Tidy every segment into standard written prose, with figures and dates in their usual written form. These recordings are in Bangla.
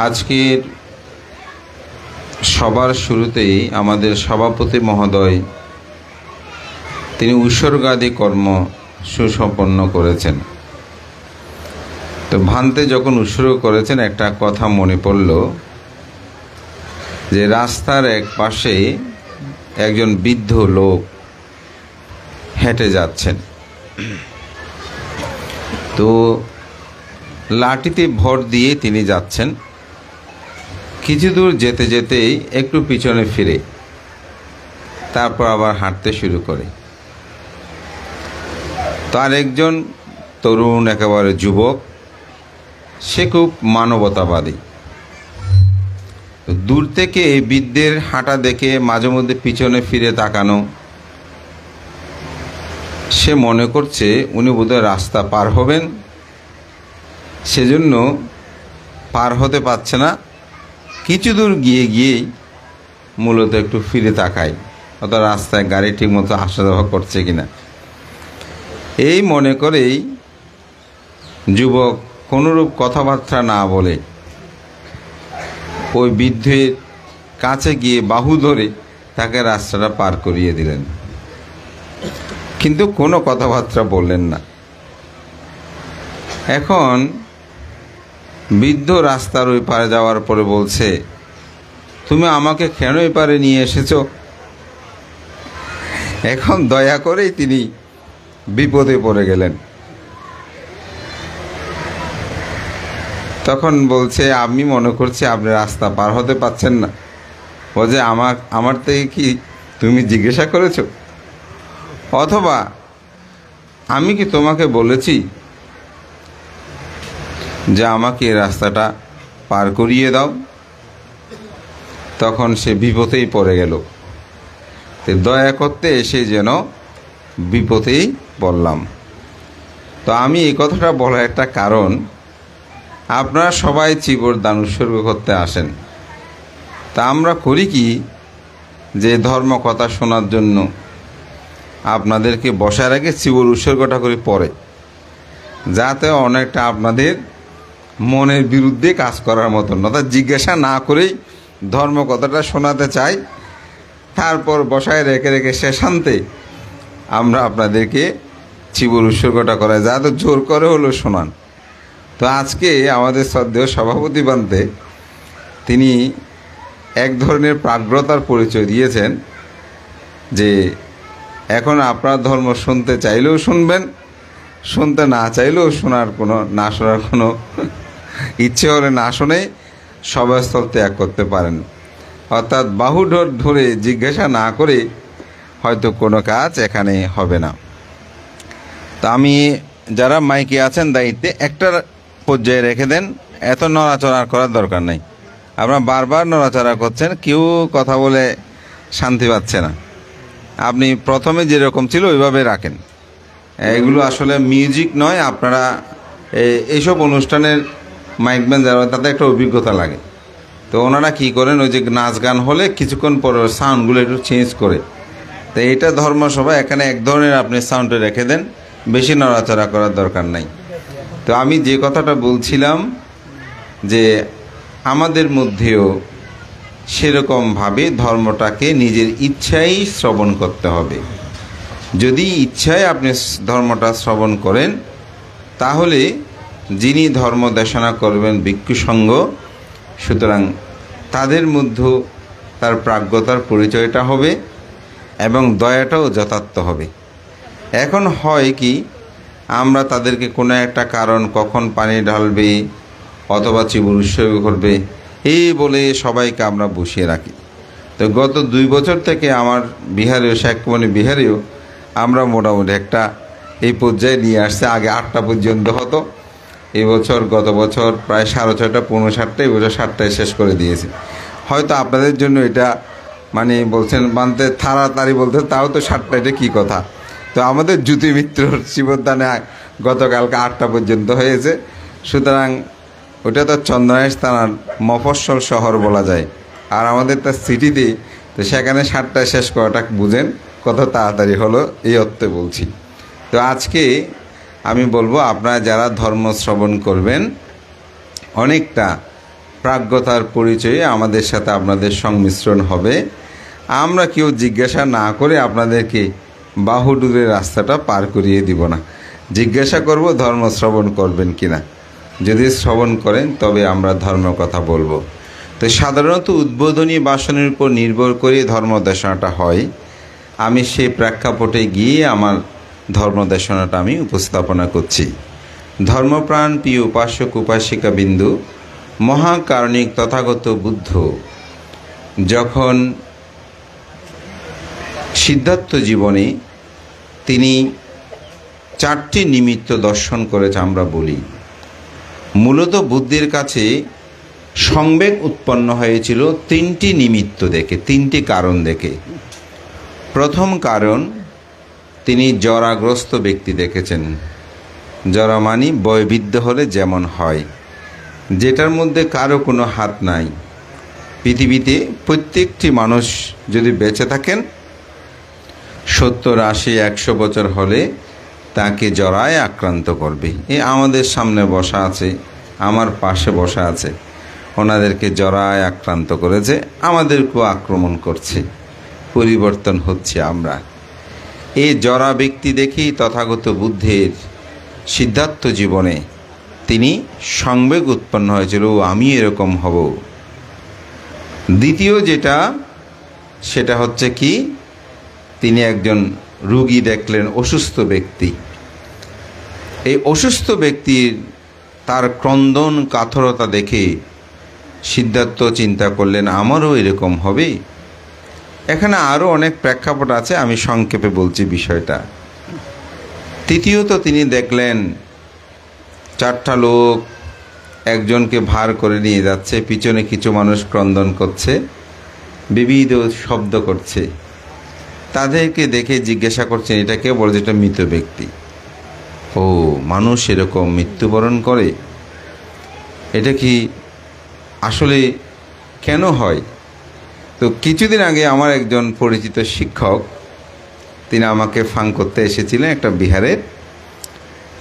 আজকের সবার শুরুতেই আমাদের সভাপতি মহোদয় তিনি উৎসর্গাদি কর্ম সুসম্পন্ন করেছেন। তো ভান্তে যখন উৎসর্গ করেছেন একটা কথা মনে পড়ল যে রাস্তার এক পাশে একজন বৃদ্ধ লোক হেঁটে যাচ্ছেন। তো লাঠিতে ভর দিয়ে তিনি যাচ্ছেন। কিছু দূর যেতে যেতেই একটু পিছনে ফিরে তারপর আবার হাঁটতে শুরু করে। তার একজন তরুণ একেবারে যুবক, সে খুব মানবতাবাদী। দূর থেকে এই বৃদ্ধের হাঁটা দেখে মাঝে মধ্যে পিছনে ফিরে তাকানো, সে মনে করছে উনি বোধহয় রাস্তা পার হবেন, সেজন্য পার হতে পারছে না। কিছু দূর গিয়েই মূলত একটু ফিরে তাকায়, অর্থাৎ রাস্তায় গাড়ি ঠিকমতো আসা যাওয়া করছে কিনা। এই মনে করেই যুবক কোনোরূপ কথাবার্তা না বলে ওই বৃদ্ধের কাছে গিয়ে বাহু ধরে তাকে রাস্তাটা পার করিয়ে দিলেন, কিন্তু কোনো কথাবার্তা বললেন না। এখন বৃদ্ধ রাস্তার ওই পারে যাওয়ার পরে বলছে, তুমি আমাকে কেন এই পারে নিয়ে এসেছো? এখন দয়া করেই তিনি বিপদে পড়ে গেলেন। তখন বলছে, আমি মনে করছি আপনি রাস্তা পার হতে পারছেন না। বলছে, আমার থেকে কি তুমি জিজ্ঞাসা করেছো? অথবা আমি কি তোমাকে বলেছি যে আমাকে এই রাস্তাটা পার করিয়ে দাও? তখন সে বিপদেই পড়ে গেল। তো দয়া করতে এসে যেন বিপদেই পড়লাম। তো আমি এই কথাটা বলার একটা কারণ, আপনারা সবাই চিবর দান উৎসর্গ করতে আসেন। তা আমরা করি কি যে ধর্ম কথা শোনার জন্য আপনাদেরকে বসার আগে চিবর উৎসর্গটা করি পরে, যাতে অনেকটা আপনাদের মনের বিরুদ্ধে কাজ করার মতন, অর্থাৎ জিজ্ঞাসা না করেই ধর্ম কথাটা শোনাতে চাই, তারপর বসায় রেখে রেখে শেষান্তে আমরা আপনাদেরকে চিবর উৎসর্গটা করাই, যাতে জোর করে হলো শোনান। তো আজকে আমাদের শ্রদ্ধেয় সভাপতি বান্তে তিনি এক ধরনের প্রাজ্ঞতার পরিচয় দিয়েছেন যে এখন আপনার ধর্ম শুনতে চাইলেও শুনবেন, শুনতে না চাইলেও না শোনার কোনো ইচ্ছে হলে না শুনে সভাস্থল ত্যাগ করতে পারেন। অর্থাৎ বাহু ধরে জিজ্ঞাসা না করে হয়তো কোনো কাজ এখানে হবে না। তা আমি যারা মাইকে আছেন দায়িত্বে একটা পর্যায়ে রেখে দেন, এত নড়াচড়া করার দরকার নেই। আপনারা বারবার নড়াচড়া করছেন, কেউ কথা বলে শান্তি পাচ্ছে না। আপনি প্রথমে যেরকম ছিল ওইভাবে রাখেন। এগুলো আসলে মিউজিক নয়। আপনারা এইসব অনুষ্ঠানের মাইকম্যান যারা, তাতে একটা অভিজ্ঞতা লাগে। তো ওনারা কী করেন, ওই যে নাচ গান হলে কিছুক্ষণ পর সাউন্ডগুলো একটু চেঞ্জ করে। তো এটা ধর্মসভা, এখানে এক ধরনের আপনি সাউন্ডে রেখে দেন, বেশি নড়াচড়া করার দরকার নাই। তো আমি যে কথাটা বলছিলাম যে আমাদের মধ্যেও সেরকমভাবে ধর্মটাকে নিজের ইচ্ছাই শ্রবণ করতে হবে। যদি ইচ্ছায় আপনি ধর্মটা শ্রবণ করেন, তাহলে যিনি ধর্ম দেশনা করবেন ভিক্ষু সংঘ, সুতরাং তাদের মধ্যে তার প্রাজ্ঞতার পরিচয়টা হবে এবং দয়াটাও যথার্থ হবে। এখন হয় কি, আমরা তাদেরকে কোনো একটা কারণ, কখন পানি ঢালবে অথবা চিবুর উৎসর্গ করবে, এই বলে সবাইকে আমরা বসিয়ে রাখি। তো গত 2 বছর থেকে আমার বিহারেও, শেখমণি বিহারেও আমরা মোটামুটি একটা এই পর্যায়ে নিয়ে আসছে। আগে 8টা পর্যন্ত হতো, গত বছর প্রায় 6:30, 6:45, এই বছর 7টায় শেষ করে দিয়েছি। হয়তো আপনাদের জন্য এটা মানে বলছেন মানতে তাড়াতাড়ি বলতে, তাও তো 7টা, এটা কী কথা। তো আমাদের জ্যোতি মিত্রর শিবদানে গতকালকে 8টা পর্যন্ত হয়েছে। সুতরাং ওটা তো চন্দ্রাইশ থানার মফস্বল শহর বলা যায়, আর আমাদের তার সিটিতে, তো সেখানে 7টায় শেষ করাটা বুঝেন কত তাড়াতাড়ি হলো, এই অর্থে বলছি। তো আজকে আমি বলবো, আপনারা যারা ধর্ম শ্রবণ করবেন অনেকটা প্রাজ্ঞতার পরিচয়ে আমাদের সাথে আপনাদের সংমিশ্রণ হবে। আমরা কেউ জিজ্ঞাসা না করে আপনাদেরকে বাহুডুরের রাস্তাটা পার করিয়ে দিব না। জিজ্ঞাসা করব ধর্ম শ্রবণ করবেন কিনা। যদি শ্রবণ করেন তবে আমরা ধর্ম কথা বলবো। তো সাধারণত উদ্বোধনী ভাষণের উপর নির্ভর করে ধর্মদেশনাটা হয়। আমি সেই প্রেক্ষাপটে গিয়ে আমার ধর্মদেশনাটা আমি উপস্থাপনা করছি। ধর্মপ্রাণ প্রিয় উপাসক উপাসিকা বিন্দু, মহাকারণিক তথাগত বুদ্ধ যখন সিদ্ধার্থ জীবনে তিনি 4টি নিমিত্ত দর্শন করেছে আমরা বলি। মূলত বুদ্ধের কাছে সংবেগ উৎপন্ন হয়েছিল 3টি নিমিত্ত দেখে, 3টি কারণ দেখে। প্রথম কারণ, তিনি জরাগ্রস্ত ব্যক্তি দেখেছেন। জরা মানি বয়বৃদ্ধ হলে যেমন হয়, যেটার মধ্যে কারো কোনো হাত নাই। পৃথিবীতে প্রত্যেকটি মানুষ যদি বেঁচে থাকেন 70, 80, 100 বছর হলে তাকে জরায় আক্রান্ত করবে। আমাদের সামনে বসা আছে, আমার পাশে বসা আছে, ওনাদেরকে জরায় আক্রান্ত করেছে, আমাদেরকেও আক্রমণ করছে। পরিবর্তন হচ্ছে আমরা। এই জরা ব্যক্তি দেখেই তথাগত বুদ্ধের সিদ্ধার্থ জীবনে তিনি সংবেগ উৎপন্ন হয়েছিল, আমি এরকম হব। দ্বিতীয় যেটা, সেটা হচ্ছে কি, তিনি একজন রোগী দেখলেন, অসুস্থ ব্যক্তি। এই অসুস্থ ব্যক্তির তার ক্রন্দন কাতরতা দেখে সিদ্ধার্থ চিন্তা করলেন আমারও এরকম হবে। এখানে আরও অনেক প্রেক্ষাপট আছে, আমি সংক্ষেপে বলছি বিষয়টা। তৃতীয়ত তিনি দেখলেন 4টা লোক একজনকে ভার করে নিয়ে যাচ্ছে, পিছনে কিছু মানুষ ক্রন্দন করছে, বিবিধ শব্দ করছে। তাদেরকে দেখে জিজ্ঞাসা করছেন এটা কে? বলে যেটা মৃত ব্যক্তি। ও, মানুষ এরকম মৃত্যুবরণ করে, এটা কি আসলে কেন হয়? তো কিছুদিন আগে আমার একজন পরিচিত শিক্ষক, তিনি আমাকে ফাং করতে এসেছিলেন একটা বিহারের।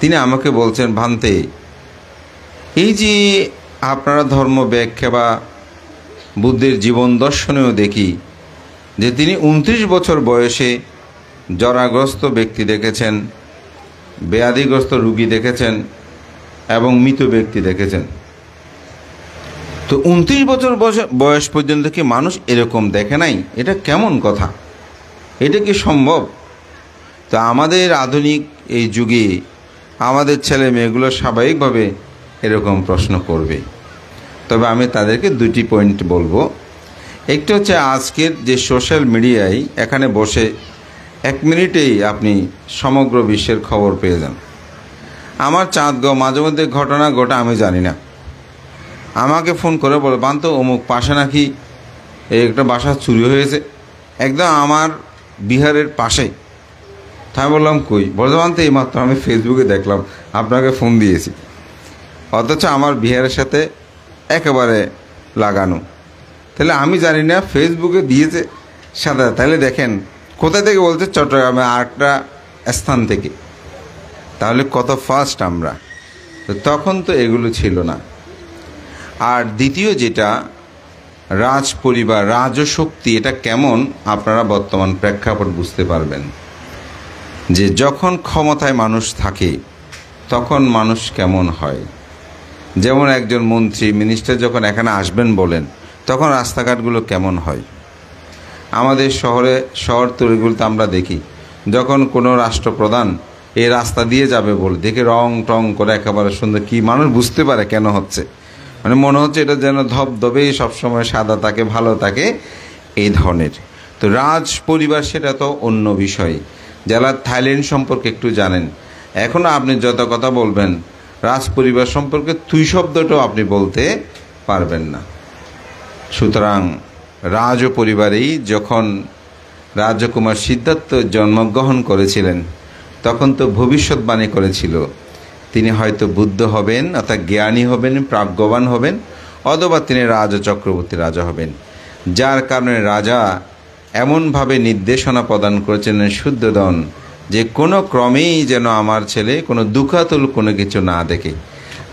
তিনি আমাকে বলছেন, ভান্তে, এই যে আপনারা ধর্ম ব্যাখ্যা বা বুদ্ধের জীবন দর্শনেও দেখি যে তিনি 29 বছর বয়সে জরাগ্রস্ত ব্যক্তি দেখেছেন, ব্যাধিগ্রস্ত রোগী দেখেছেন এবং মৃত ব্যক্তি দেখেছেন। তো 29 বছর বয়স পর্যন্ত কি মানুষ এরকম দেখে নাই? এটা কেমন কথা? এটা কি সম্ভব? তো আমাদের আধুনিক এই যুগে আমাদের ছেলে মেয়েগুলো স্বাভাবিকভাবে এরকম প্রশ্ন করবে। তবে আমি তাদেরকে 2টি পয়েন্ট বলবো। একটি হচ্ছে আজকের যে সোশ্যাল মিডিয়ায় এখানে বসে 1 মিনিটেই আপনি সমগ্র বিশ্বের খবর পেয়ে যান। আমার চাঁদগাঁও মাঝে মধ্যে ঘটনা ঘটা আমি জানি না, আমাকে ফোন করে বলে, বান্ত অমুক পাশে নাকি একটা বাসা চুরি হয়েছে, একদম আমার বিহারের পাশে। তাই বললাম কই? বলতে বান্ত এইমাত্র আমি ফেসবুকে দেখলাম, আপনাকে ফোন দিয়েছি। অথচ আমার বিহারের সাথে একেবারে লাগানো। তাহলে আমি জানি না ফেসবুকে দিয়েছে সাদা। তাহলে দেখেন কোথা থেকে বলছে? চট্টগ্রামে আরেকটা স্থান থেকে। তাহলে কত ফাস্ট আমরা। তো তখন তো এগুলো ছিল না। আর দ্বিতীয় যেটা, রাজ পরিবার, রাজশক্তি, এটা কেমন আপনারা বর্তমান প্রেক্ষাপট বুঝতে পারবেন যে যখন ক্ষমতায় মানুষ থাকে তখন মানুষ কেমন হয়। যেমন একজন মন্ত্রী মিনিস্টার যখন এখানে আসবেন বলেন, তখন রাস্তাঘাটগুলো কেমন হয়। আমাদের শহর তৈরিগুলোতে আমরা দেখি যখন কোনো রাষ্ট্রপ্রধান এই রাস্তা দিয়ে যাবে বলে দেখে রং টং করে একেবারে সুন্দর, কি মানুষ বুঝতে পারে কেন হচ্ছে, মানে মনে হচ্ছে এটা যেন ধবধবে সবসময় সাদা থাকে, ভালো থাকে, এই ধরনের। তো রাজ পরিবার সেটা তো অন্য বিষয়। যারা থাইল্যান্ড সম্পর্কে একটু জানেন, এখনও আপনি যত কথা বলবেন রাজ পরিবার সম্পর্কে তুই শব্দটাও আপনি বলতে পারবেন না। সুতরাং রাজ পরিবারেই যখন রাজকুমার সিদ্ধার্থ জন্মগ্রহণ করেছিলেন তখন তো ভবিষ্যৎবাণী করেছিল তিনি হয়তো বুদ্ধ হবেন, অর্থাৎ জ্ঞানী হবেন, প্রাজ্ঞবান হবেন, অথবা তিনি রাজা চক্রবর্তী রাজা হবেন। যার কারণে রাজা এমনভাবে নির্দেশনা প্রদান করেছিলেন শুদ্ধোদন যে কোনো ক্রমেই যেন আমার ছেলে কোনো দুঃখাতুল কোনো কিছু না দেখে।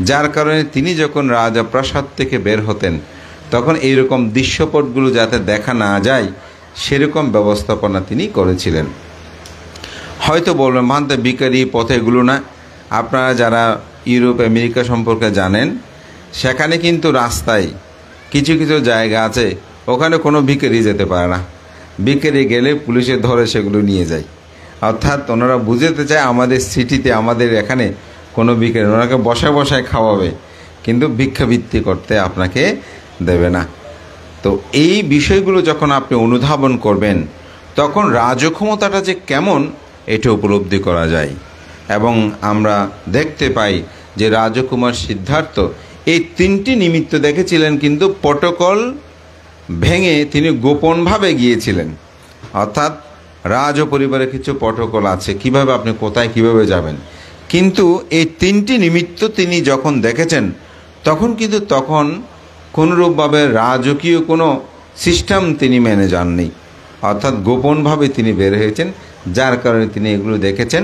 যার কারণে তিনি যখন রাজপ্রাসাদ থেকে বের হতেন তখন এইরকম দৃশ্যপটগুলো যাতে দেখা না যায় সেরকম ব্যবস্থাপনা তিনি করেছিলেন। হয়তো বলবেন মানতে ভিখারি পথে এগুলো না। আপনারা যারা ইউরোপ আমেরিকা সম্পর্কে জানেন, সেখানে কিন্তু রাস্তায় কিছু কিছু জায়গা আছে ওখানে কোনো ভিখারি যেতে পারে না। ভিখারি গেলে পুলিশে ধরে সেগুলো নিয়ে যায়। অর্থাৎ ওনারা বুঝাতে চায় আমাদের সিটিতে, আমাদের এখানে কোনো ভিখারি, ওনাকে বসায় বসায় খাওয়াবে, কিন্তু ভিক্ষাবৃত্তি করতে আপনাকে দেবে না। তো এই বিষয়গুলো যখন আপনি অনুধাবন করবেন তখন রাজক্ষমতাটা যে কেমন এটা উপলব্ধি করা যায়। এবং আমরা দেখতে পাই যে রাজকুমার সিদ্ধার্থ এই 3টি নিমিত্ত দেখেছিলেন, কিন্তু প্রটোকল ভেঙে তিনি গোপনভাবে গিয়েছিলেন। অর্থাৎ রাজ পরিবারে কিছু প্রটোকল আছে, কিভাবে আপনি কোথায় কিভাবে যাবেন, কিন্তু এই 3টি নিমিত্ত তিনি যখন দেখেছেন তখন কিন্তু তখন কোনোরূপভাবে রাজকীয় কোনো সিস্টেম তিনি মেনে যাননি। অর্থাৎ গোপনভাবে তিনি বের হয়েছেন, যার কারণে তিনি এগুলো দেখেছেন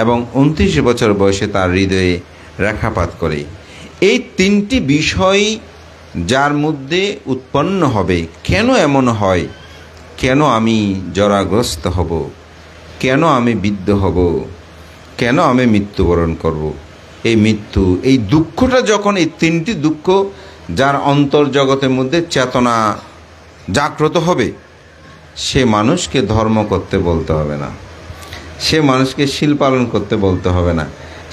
এবং 29 বছর বয়সে তার হৃদয়ে রেখাপাত করে। এই 3টি বিষয় যার মধ্যে উৎপন্ন হবে, কেন এমন হয়, কেন আমি জরাগ্রস্ত হব, কেন আমি বৃদ্ধ হব, কেন আমি মৃত্যুবরণ করব, এই মৃত্যু, এই দুঃখটা যখন, এই 3টি দুঃখ যার অন্তর্জগতের মধ্যে চেতনা জাগ্রত হবে, সে মানুষকে ধর্ম করতে বলতে হবে না, সে মানুষকে শীল পালন করতে বলতে হবে না,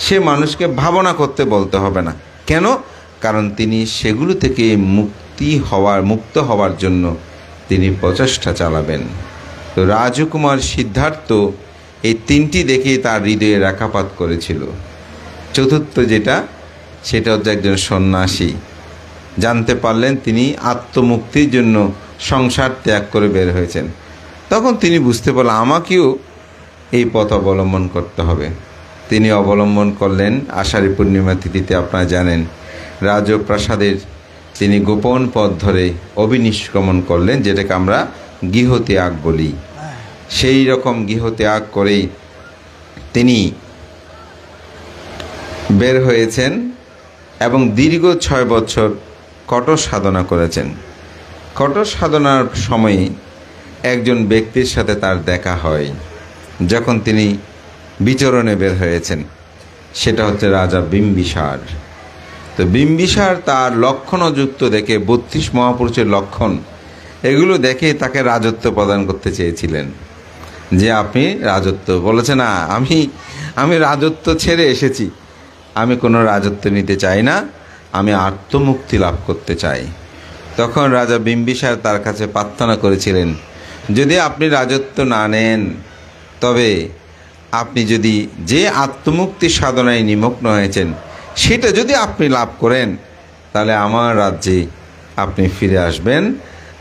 সে মানুষকে ভাবনা করতে বলতে হবে না। কেন? কারণ তিনি সেগুলো থেকে মুক্ত হওয়ার জন্য তিনি প্রচেষ্টা চালাবেন। তো রাজকুমার সিদ্ধার্থ এই 3টি দেখে তার হৃদয়ে রেখাপাত করেছিল। চতুর্থ সেটা হচ্ছে একজন সন্ন্যাসী জানতে পারলেন তিনি আত্মমুক্তির জন্য সংসার ত্যাগ করে বের হয়েছেন। তখন তিনি বুঝতে পারলেন আমাকেও এই পথ অবলম্বন করতে হবে। তিনি অবলম্বন করলেন আষাঢ়ী পূর্ণিমা তিথিতে। আপনারা জানেন রাজপ্রাসাদের তিনি গোপন পথ ধরে অবিনিষ্ক্রমণ করলেন, যেটাকে আমরা গৃহত্যাগ বলি। সেই রকম গৃহত্যাগ করেই তিনি বের হয়েছেন এবং দীর্ঘ 6 বছর কঠোর সাধনা করেছেন। কঠোর সাধনার সময়ে একজন ব্যক্তির সাথে তার দেখা হয় যখন তিনি বিচরণে বের হয়েছেন, সেটা হচ্ছে রাজা বিম্বিসার। তো বিম্বিসার তার লক্ষণযুক্ত দেখে 32 মহাপুরুষের লক্ষণ, এগুলো দেখে তাকে রাজত্ব প্রদান করতে চেয়েছিলেন। যে আপনি রাজত্ব বলেছে, না আমি রাজত্ব ছেড়ে এসেছি, আমি কোনো রাজত্ব নিতে চাই না, আমি আত্মমুক্তি লাভ করতে চাই। তখন রাজা বিম্বিসার তার কাছে প্রার্থনা করেছিলেন, যদি আপনি রাজত্ব না নেন, তবে আপনি যদি যে আত্মমুক্তি সাধনায় নিমগ্ন হয়েছেন সেটা যদি আপনি লাভ করেন, তাহলে আমার রাজ্যে আপনি ফিরে আসবেন,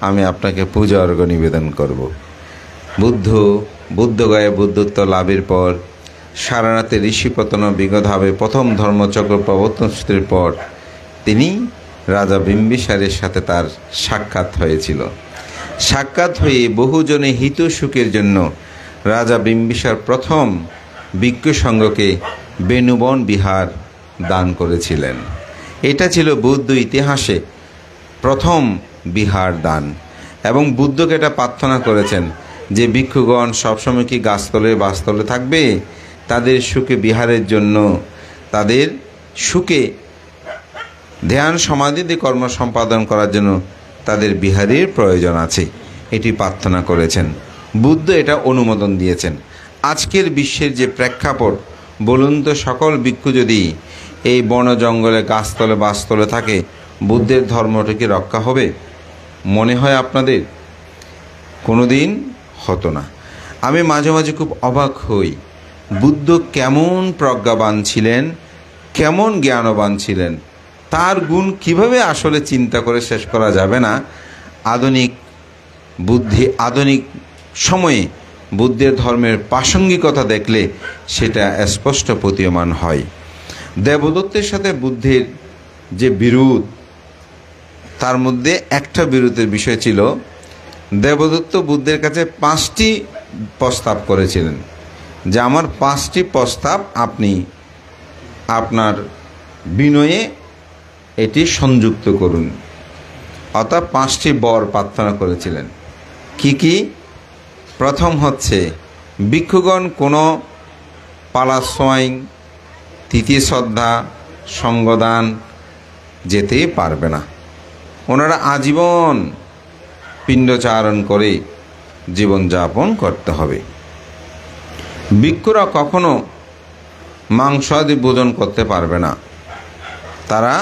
আমি আপনাকে পূজা অর্ঘ্য নিবেদন করব। বুদ্ধগয়ে বুদ্ধত্ব লাভের পর সারানাথে ঋষিপতন বিগতভাবে প্রথম ধর্মচক্র প্রবর্তন সূত্রের পর তিনি রাজা বিম্বিসারের সাথে তার সাক্ষাৎ হয়েছিল। সাক্ষাৎ হয়ে বহুজনে হিত সুখের জন্য রাজা বিম্বিসার প্রথম ভিক্ষু সংঘকে বেণুবন বিহার দান করেছিলেন। এটা ছিল বৌদ্ধ ইতিহাসে প্রথম বিহার দান। এবং বুদ্ধকে এটা প্রার্থনা করেছেন যে ভিক্ষুগণ সবসময় কি গাছতলে বাসতলে থাকবে, তাদের সুখে বিহারের জন্য, তাদের সুখে ধ্যান সমাধিতে কর্ম সম্পাদন করার জন্য তাদের বিহারের প্রয়োজন আছে, এটি প্রার্থনা করেছেন। বুদ্ধ এটা অনুমোদন দিয়েছেন। আজকের বিশ্বের যে প্রেক্ষাপট, বলুন তো, সকল ভিক্ষু যদি এই বন জঙ্গলে গাছতলে বাসতলে থাকে, বুদ্ধের ধর্মটা কি রক্ষা হবে? মনে হয় আপনাদের? কোনোদিন হতো না। আমি মাঝে মাঝে খুব অবাক হই, বুদ্ধ কেমন প্রজ্ঞাবান ছিলেন, কেমন জ্ঞানবান ছিলেন, তার গুণ কিভাবে আসলে চিন্তা করে শেষ করা যাবে না। আধুনিক সময়ে বুদ্ধের ধর্মের প্রাসঙ্গিকতা দেখলে সেটা স্পষ্ট প্রতীয়মান হয়। দেবদত্তের সাথে বুদ্ধের যে বিরোধ, তার মধ্যে একটা বিরোধের বিষয় ছিল, দেবদত্ত বুদ্ধের কাছে 5টি প্রস্তাব করেছিলেন যে আমার 5টি প্রস্তাব আপনি আপনার বিনয়ে এটি সংযুক্ত করুন। অর্থাৎ 5টি বর প্রার্থনা করেছিলেন। কি কি? প্রথম হচ্ছে, ভিক্ষুগণ কোনো পালাসোয়াইং, তিথি শ্রদ্ধা, সঙ্গদান যেতে পারবে না। ওনারা আজীবন পিণ্ডচারণ করে জীবনযাপন করতে হবে। ভিক্ষুরা কখনো মাংসাদি ভোজন করতে পারবে না। তারা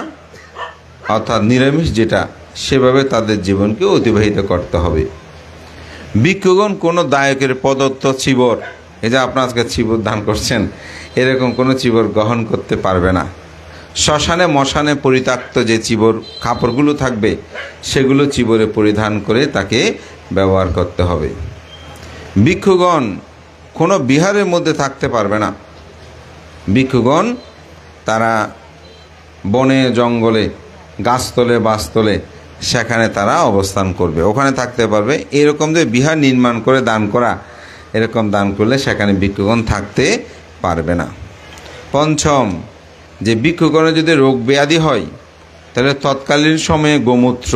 অর্থাৎ নিরামিষ যেটা, সেভাবে তাদের জীবনকে অতিবাহিত করতে হবে। ভিক্ষুগণ কোনো দায়কের প্রদত্ত চিবর, এই যে আপনার আজকে চিবর দান করছেন, এরকম কোনো চিবর গ্রহণ করতে পারবে না। শ্মশানে মশানে পরিত্যক্ত যে চিবর কাপড়গুলো থাকবে, সেগুলো চিবরে পরিধান করে তাকে ব্যবহার করতে হবে। ভিক্ষুগণ কোনো বিহারের মধ্যে থাকতে পারবে না। ভিক্ষুগণ তারা বনে জঙ্গলে, গাছতলে বাসতলে, সেখানে তারা অবস্থান করবে, ওখানে থাকতে পারবে। এরকম যে বিহার নির্মাণ করে দান করা, এরকম দান করলে সেখানে ভিক্ষুগণ থাকতে পারবে না। পঞ্চম, যে ভিক্ষুগণের যদি রোগ ব্যাধি হয়, তাহলে তৎকালীন সময়ে গোমূত্র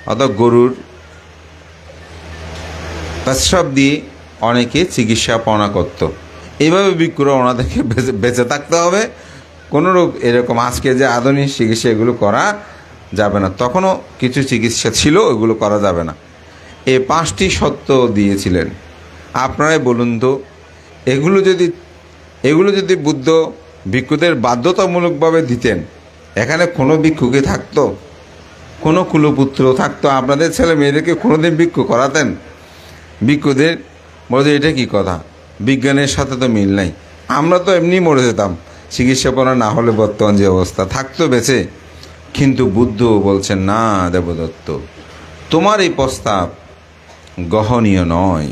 অর্থাৎ গরুর প্রস্রাব দিয়ে অনেকে চিকিৎসাপনা করত। এইভাবে ভিক্ষুরা ওনাদেরকে বেঁচে থাকতে হবে। কোনো রোগ এরকম আজকে যে আধুনিক চিকিৎসা, এগুলো করা যাবে না। তখনও কিছু চিকিৎসা ছিল, ওগুলো করা যাবে না। এই 5টি সত্য দিয়েছিলেন। আপনারাই বলুন তো, এগুলো যদি বুদ্ধ ভিক্ষুদের বাধ্যতামূলকভাবে দিতেন, এখানে কোনো ভিক্ষুকে থাকতো? কোনো কুলপুত্র থাকতো? আপনাদের ছেলে মেয়েদেরকে কোনোদিন ভিক্ষু করাতেন? ভিক্ষুদের বলতে এটা কি কথা? বিজ্ঞানের সাথে তো মিল নাই। আমরা তো এমনি মরে যেতাম চিকিৎসাপনা না হলে। বর্তমান যে অবস্থা, থাকতো বেঁচে। কিন্তু বুদ্ধ বলছেন, না দেবদত্ত, তোমার এই প্রস্তাব গ্রহণীয় নয়।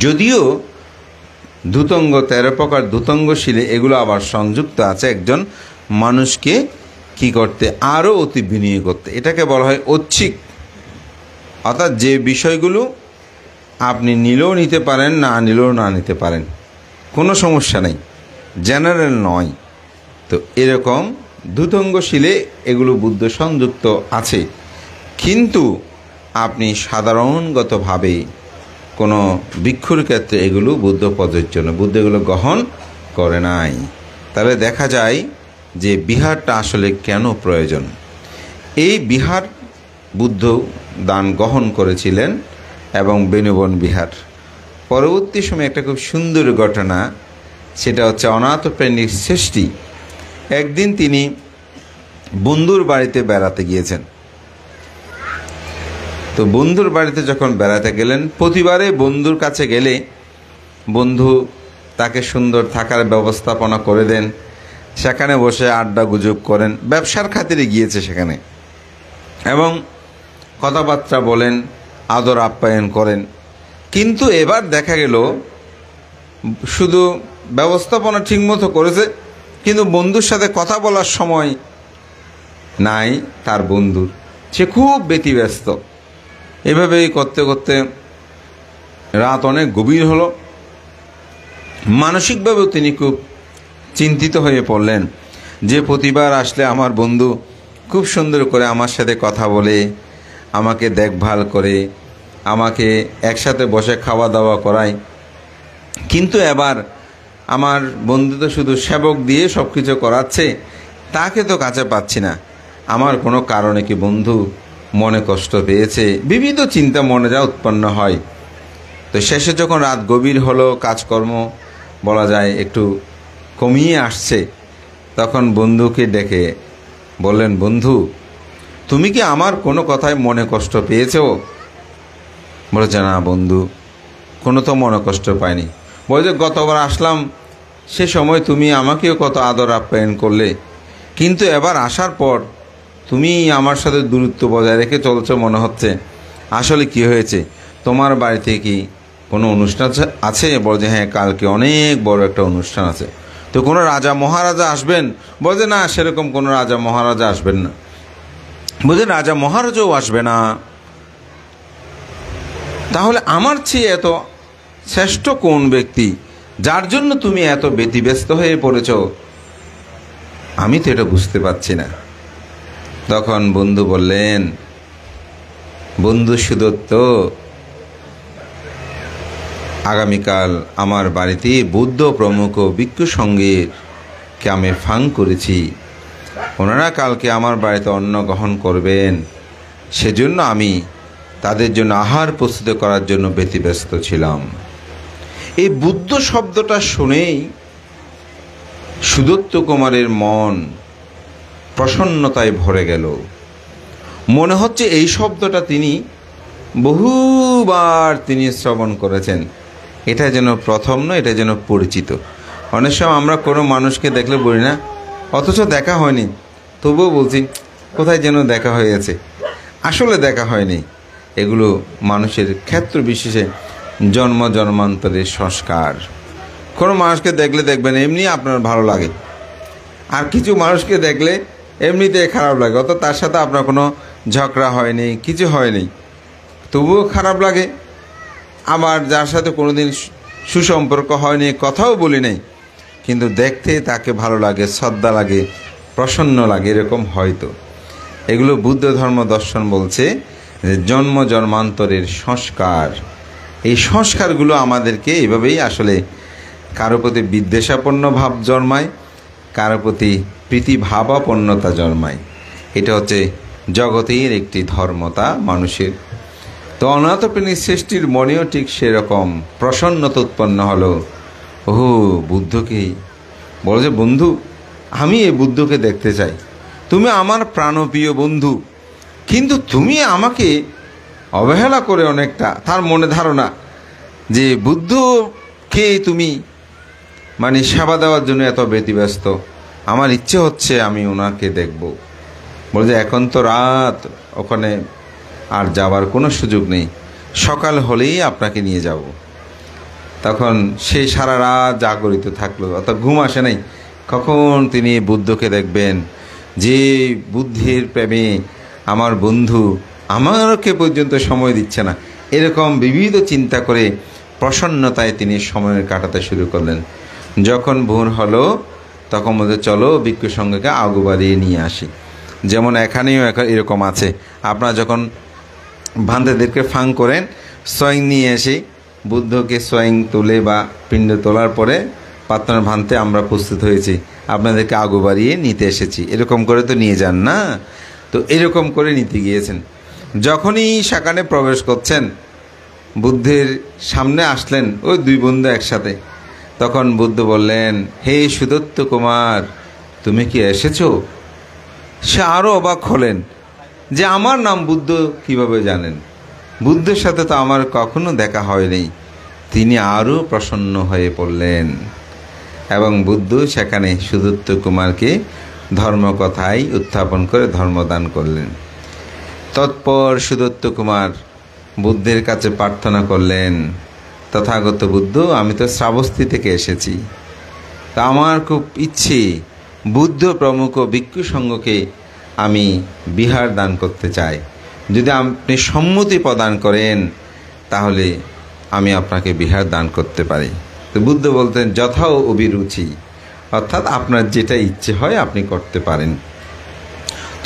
যদিও ধূতঙ্গ, 13 প্রকার ধূতঙ্গশীলে এগুলো আবার সংযুক্ত আছে একজন মানুষকে কি করতে, আরও অতি বিনিয়োগ করতে। এটাকে বলা হয় ঐচ্ছিক। অর্থাৎ যে বিষয়গুলো আপনি নিলেও নিতে পারেন, না নিলেও না নিতে পারেন, কোনো সমস্যা নেই, জেনারেল নয়। তো এরকম ধূতঙ্গশীলে এগুলো বুদ্ধ সংযুক্ত আছে। কিন্তু আপনি সাধারণগতভাবে কোনো ভিক্ষুর ক্ষেত্রে এগুলো বুদ্ধ প্রযোজ্য নয়, বুদ্ধ এগুলো গ্রহণ করে নাই। তাহলে দেখা যায় যে বিহারটা আসলে কেন প্রয়োজন। এই বিহার বুদ্ধ দান গ্রহণ করেছিলেন, এবং বেনুবন বিহার। পরবর্তী সময়ে একটা খুব সুন্দর ঘটনা, সেটা হচ্ছে অনাথ প্রেমিক সৃষ্টি। একদিন তিনি বন্ধুর বাড়িতে বেড়াতে গিয়েছেন। তো বন্ধুর বাড়িতে যখন বেড়াতে গেলেন, প্রতিবারে বন্ধুর কাছে গেলে বন্ধু তাকে সুন্দর থাকার ব্যবস্থাপনা করে দেন, সেখানে বসে আড্ডা গুজব করেন। ব্যবসার খাতিরে গিয়েছে সেখানে, এবং কথাবার্তা বলেন, আদর আপ্যায়ন করেন। কিন্তু এবার দেখা গেল শুধু ব্যবস্থাপনা ঠিকমতো করেছে, কিন্তু বন্ধুর সাথে কথা বলার সময় নাই তার বন্ধুর। সে খুব ব্যতিব্যস্ত। এভাবেই করতে করতে রাত অনেক গভীর হলো। মানসিকভাবেও তিনি খুব চিন্তিত হয়ে পড়লেন যে প্রতিবার আসলে আমার বন্ধু খুব সুন্দর করে আমার সাথে কথা বলে, আমাকে দেখভাল করে, আমাকে একসাথে বসে খাওয়া দাওয়া করায়, কিন্তু এবার আমার বন্ধু তো শুধু সেবক দিয়ে সব কিছু করাচ্ছে, তাকে তো কাছে পাচ্ছি না। আমার কোনো কারণে কি বন্ধু মনে কষ্ট পেয়েছে? বিবিধ চিন্তা মনে যা উৎপন্ন হয়। তো শেষে যখন রাত গভীর হলো, কাজকর্ম বলা যায় একটু কমিয়ে আসছে, তখন বন্ধুকে ডেকে বললেন, বন্ধু, তুমি কি আমার কোনো কথায় মনে কষ্ট পেয়েছো? বলেছে, না বন্ধু, কোনো তো মনে কষ্ট পাইনি। বলছে, গতবার আসলাম সে সময় তুমি আমাকেও কত আদর আপ্যায়ন করলে, কিন্তু এবার আসার পর তুমি আমার সাথে দূরত্ব বজায় রেখে চলছো মনে হচ্ছে। আসলে কি হয়েছে? তোমার বাড়িতে কি কোনো অনুষ্ঠান আছে? বলছে, হ্যাঁ, কালকে অনেক বড় একটা অনুষ্ঠান আছে। তো কোনো রাজা মহারাজা আসবেন? বলছে, না, সেরকম কোনো রাজা মহারাজা আসবেন না। বলছে, রাজা মহারাজাও আসবে না? তাহলে আমার চেয়ে এত শ্রেষ্ঠ কোন ব্যক্তি যার জন্য তুমি এত ব্যতিব্যস্ত হয়ে পড়েছ? আমি তো এটা বুঝতে পারছি না। তখন বন্ধু বললেন, বন্ধু সুদত্ত, আগামীকাল আমার বাড়িতে বুদ্ধ প্রমুখ ভিক্ষু সঙ্গীকে আমি ফাং করেছি। ওনারা কালকে আমার বাড়িতে অন্ন গ্রহণ করবেন, সেজন্য আমি তাদের জন্য আহার প্রস্তুত করার জন্য ব্যতিব্যস্ত ছিলাম। এই বুদ্ধ শব্দটা শুনেই সুদত্ত কুমারের মন প্রসন্নতায় ভরে গেল। মনে হচ্ছে এই শব্দটা তিনি বহুবার তিনি শ্রবণ করেছেন। এটা যেন প্রথম নয়, এটা যেন পরিচিত। অনেক সময় আমরা কোনো মানুষকে দেখলে বলি না, অথচ দেখা হয়নি, তবুও বলছি কোথায় যেন দেখা হয়েছে। আসলে দেখা হয়নি। এগুলো মানুষের ক্ষেত্র বিশেষে জন্ম জন্মান্তরের সংস্কার। কোনো মানুষকে দেখলে দেখবেন এমনি আপনার ভালো লাগে, আর কিছু মানুষকে দেখলে এমনিতে খারাপ লাগে, অত তার সাথে আপনার কোনো ঝগড়া হয়নি, কিছু হয়নি, তবুও খারাপ লাগে। আবার যার সাথে কোনোদিন সুসম্পর্ক হয়নি, কথাও বলি নাই, কিন্তু দেখতে তাকে ভালো লাগে, শ্রদ্ধা লাগে, প্রসন্ন লাগে, এরকম হয়তো। এগুলো বুদ্ধ ধর্ম দর্শন বলছে যে জন্ম জন্মান্তরের সংস্কার। এই সংস্কারগুলো আমাদেরকে এভাবেই আসলে কারো প্রতি বিদ্বেষাপন্ন ভাব জন্মায়, কারো প্রতি প্রীতিভাবাপন্নতা জন্মায়। এটা হচ্ছে জগতের একটি ধর্মতা মানুষের। তো অনাথপ্রেণী সৃষ্টির মনেও ঠিক সেরকম প্রসন্নতা উৎপন্ন হলো। ওহো, বুদ্ধকেই বলো যে, বন্ধু আমি এই বুদ্ধকে দেখতে চাই, তুমি আমার প্রাণপ্রিয় বন্ধু, কিন্তু তুমি আমাকে অবহেলা করে অনেকটা। তার মনে ধারণা যে বুদ্ধকে তুমি মানে সেবা দেওয়ার জন্য এত ব্যতিব্যস্ত। আমার ইচ্ছে হচ্ছে আমি ওনাকে দেখব। বলে যে এখন তো রাত, ওখানে আর যাওয়ার কোনো সুযোগ নেই, সকাল হলেই আপনাকে নিয়ে যাব। তখন সে সারা রাত জাগরিত থাকলো, অর্থাৎ ঘুম আসে নাই, কখন তিনি বুদ্ধকে দেখবেন। যে বুদ্ধির প্রেমে আমার বন্ধু আমাকে পর্যন্ত সময় দিচ্ছে না, এরকম বিবিধ চিন্তা করে প্রসন্নতায় তিনি সময় কাটাতে শুরু করলেন। যখন ভোর হলো তখন বলতে, চলো ভিক্ষু সঙ্গীকে আগু বাড়িয়ে নিয়ে আসি। যেমন এখানেও এরকম আছে, আপনারা যখন ভান্তেদেরকে ফাং করেন, সোয়িং নিয়ে এসে বুদ্ধকে সোয়িং তুলে বা পিণ্ড তোলার পরে প্রার্থনার ভান্তে আমরা প্রস্তুত হয়েছি, আপনাদেরকে আগু বাড়িয়ে নিতে এসেছি, এরকম করে তো নিয়ে যান না। তো এরকম করে নিতে গিয়েছেন। যখনই সেখানে প্রবেশ করছেন, বুদ্ধের সামনে আসলেন ওই দুই বন্ধু একসাথে। তখন বুদ্ধ বললেন, হে সুদত্ত কুমার, তুমি কি এসেছো? সে আরও অবাক হলেন যে আমার নাম বুদ্ধ কিভাবে জানেন, বুদ্ধের সাথে তো আমার কখনো দেখা হয়নি। তিনি আরও প্রসন্ন হয়ে পড়লেন এবং বুদ্ধ সেখানে সুদত্ত কুমারকে ধর্মকথায় উত্থাপন করে ধর্মদান করলেন। তৎপর সুদত্ত কুমার বুদ্ধের কাছে প্রার্থনা করলেন, তথাগত বুদ্ধ, আমি তো শ্রাবস্তী থেকে এসেছি, তা আমার খুব ইচ্ছে বুদ্ধ প্রমুখ ভিক্ষু সঙ্গকে আমি বিহার দান করতে চাই। যদি আপনি সম্মতি প্রদান করেন তাহলে আমি আপনাকে বিহার দান করতে পারি। তো বুদ্ধ বলতেন, যথা অভিরুচি, অর্থাৎ আপনার যেটা ইচ্ছে হয় আপনি করতে পারেন।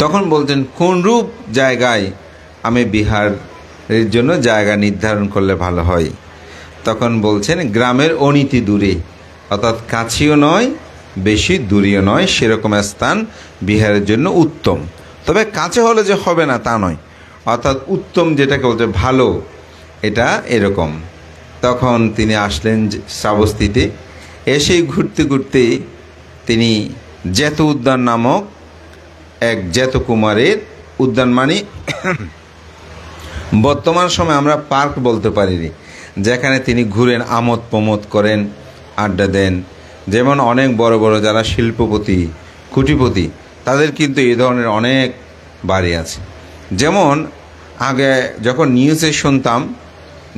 তখন বলতেন, কোন রূপ জায়গায় আমি বিহারের জন্য জায়গা নির্ধারণ করলে ভালো হয়? তখন বলছেন, গ্রামের অনীতি দূরে, অর্থাৎ কাছেও নয় বেশি দূরেও নয়, সেরকম স্থান বিহারের জন্য উত্তম। তবে কাছে হলে যে হবে না তা নয়, অর্থাৎ উত্তম যেটাকে বলছে ভালো, এটা এরকম। তখন তিনি আসলেন শ্রাবস্তীতে। এসেই ঘুরতে ঘুরতে তিনি জেত উদ্যান নামক এক জেত কুমারের উদ্যান, মানে বর্তমান সময় আমরা পার্ক বলতে পারিনি, যেখানে তিনি ঘুরেন, আমোদ প্রমোদ করেন, আড্ডা দেন। যেমন অনেক বড় বড় যারা শিল্পপতি, কুটিপতি, তাদের কিন্তু এই ধরনের অনেক বাড়ি আছে। যেমন আগে যখন নিউজে শুনতাম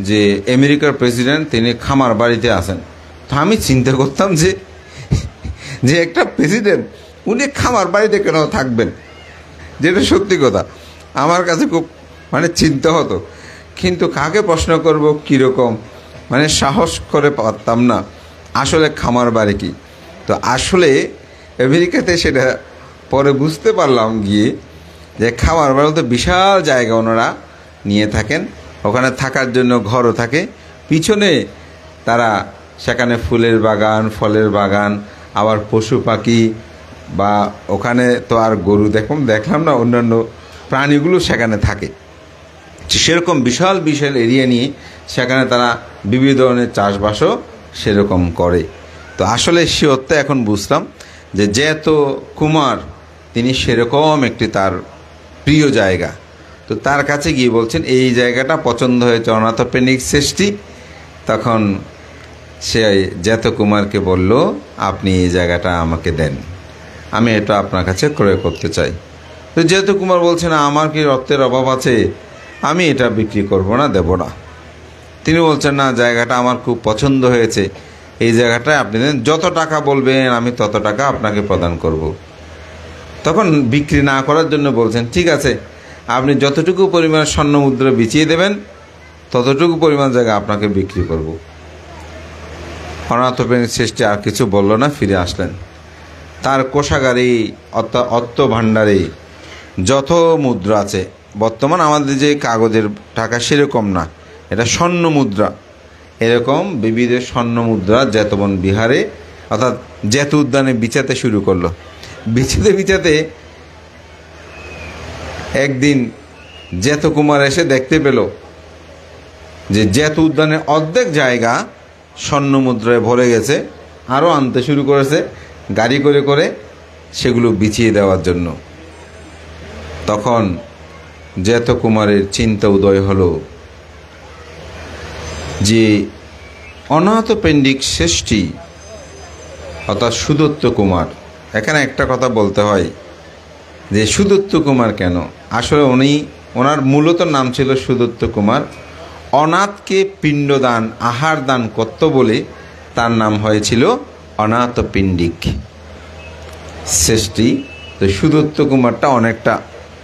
যে আমেরিকার প্রেসিডেন্ট তিনি খামার বাড়িতে আছেন, তো আমি চিন্তা করতাম যে একটা প্রেসিডেন্ট উনি খামার বাড়িতে কেন থাকবেন, যেটা সত্যি কথা আমার কাছে খুব মানে চিন্তা হতো। কিন্তু কাকে প্রশ্ন করব কীরকম, মানে সাহস করে পারতাম না আসলে খামার বাড়ি কি। তো আসলে আমেরিকাতে সেটা পরে বুঝতে পারলাম গিয়ে, যে খামার বলতে বিশাল জায়গা ওনারা নিয়ে থাকেন, ওখানে থাকার জন্য ঘরও থাকে, পিছনে তারা সেখানে ফুলের বাগান, ফলের বাগান, আবার পশু পাখি, বা ওখানে তো আর গরু দেখলাম না, অন্যান্য প্রাণীগুলো সেখানে থাকে। সেরকম বিশাল বিশাল এরিয়া নিয়ে সেখানে তারা বিভিন্ন ধরনের চাষবাসও সেরকম করে। তো আসলে শিওরটা এখন বুঝলাম যে যেহেতু কুমার তিনি সেরকম একটি তার প্রিয় জায়গা, তো তার কাছে গিয়ে বলছেন এই জায়গাটা পছন্দ হয়েছে অনাথপ্রেমিক শ্রেষ্ঠী। তখন সে জ্যাত কুমারকে বলল, আপনি এই জায়গাটা আমাকে দেন, আমি এটা আপনার কাছে ক্রয় করতে চাই। তো জ্যাত কুমার বলছে, না, আমার কি রক্তের অভাব আছে, আমি এটা বিক্রি করব না, দেব না। তিনি বলছেন, না, জায়গাটা আমার খুব পছন্দ হয়েছে, এই জায়গাটায় আপনি দেন, যত টাকা বলবেন আমি তত টাকা আপনাকে প্রদান করব। তখন বিক্রি না করার জন্য বলছেন, ঠিক আছে, আপনি যতটুকু পরিমাণ স্বর্ণ মুদ্রা বিছিয়ে দেবেন ততটুকু পরিমাণ জায়গা আপনাকে বিক্রি করব। অনাথপ্রেমিক শ্রেষ্ঠী আর কিছু বলল না, ফিরে আসলেন। তার কোষাগারে অর্থ ভাণ্ডারে যত মুদ্রা আছে, বর্তমান আমাদের যে কাগজের টাকা সেরকম না, এটা স্বর্ণ মুদ্রা, এরকম বিবিধ স্বর্ণ মুদ্রা জ্যাতবন বিহারে অর্থাৎ জ্যাত উদ্যানে বিছাতে শুরু করলো। বিছাতে একদিন জ্যাত কুমার এসে দেখতে পেল যে জ্যাত উদ্যানের অর্ধেক জায়গা স্বর্ণ মুদ্রায় ভরে গেছে, আরও আনতে শুরু করেছে গাড়ি করে করে সেগুলো বিছিয়ে দেওয়ার জন্য। তখন জ্যাত কুমারের চিন্তা উদয় হলো যে অনাথপ্রেমিক শ্রেষ্ঠী অর্থাৎ সুদত্ত কুমার, এখানে একটা কথা বলতে হয় যে সুদত্ত কুমার কেন, আসলে ওনার মূলত নাম ছিল সুদত্ত কুমার। অনাথকে পিণ্ডদান আহার দান করত বলে তার নাম হয়েছিল অনাথপিণ্ডিক শ্রেষ্ঠী। তো সুদত্ত কুমারটা অনেকটা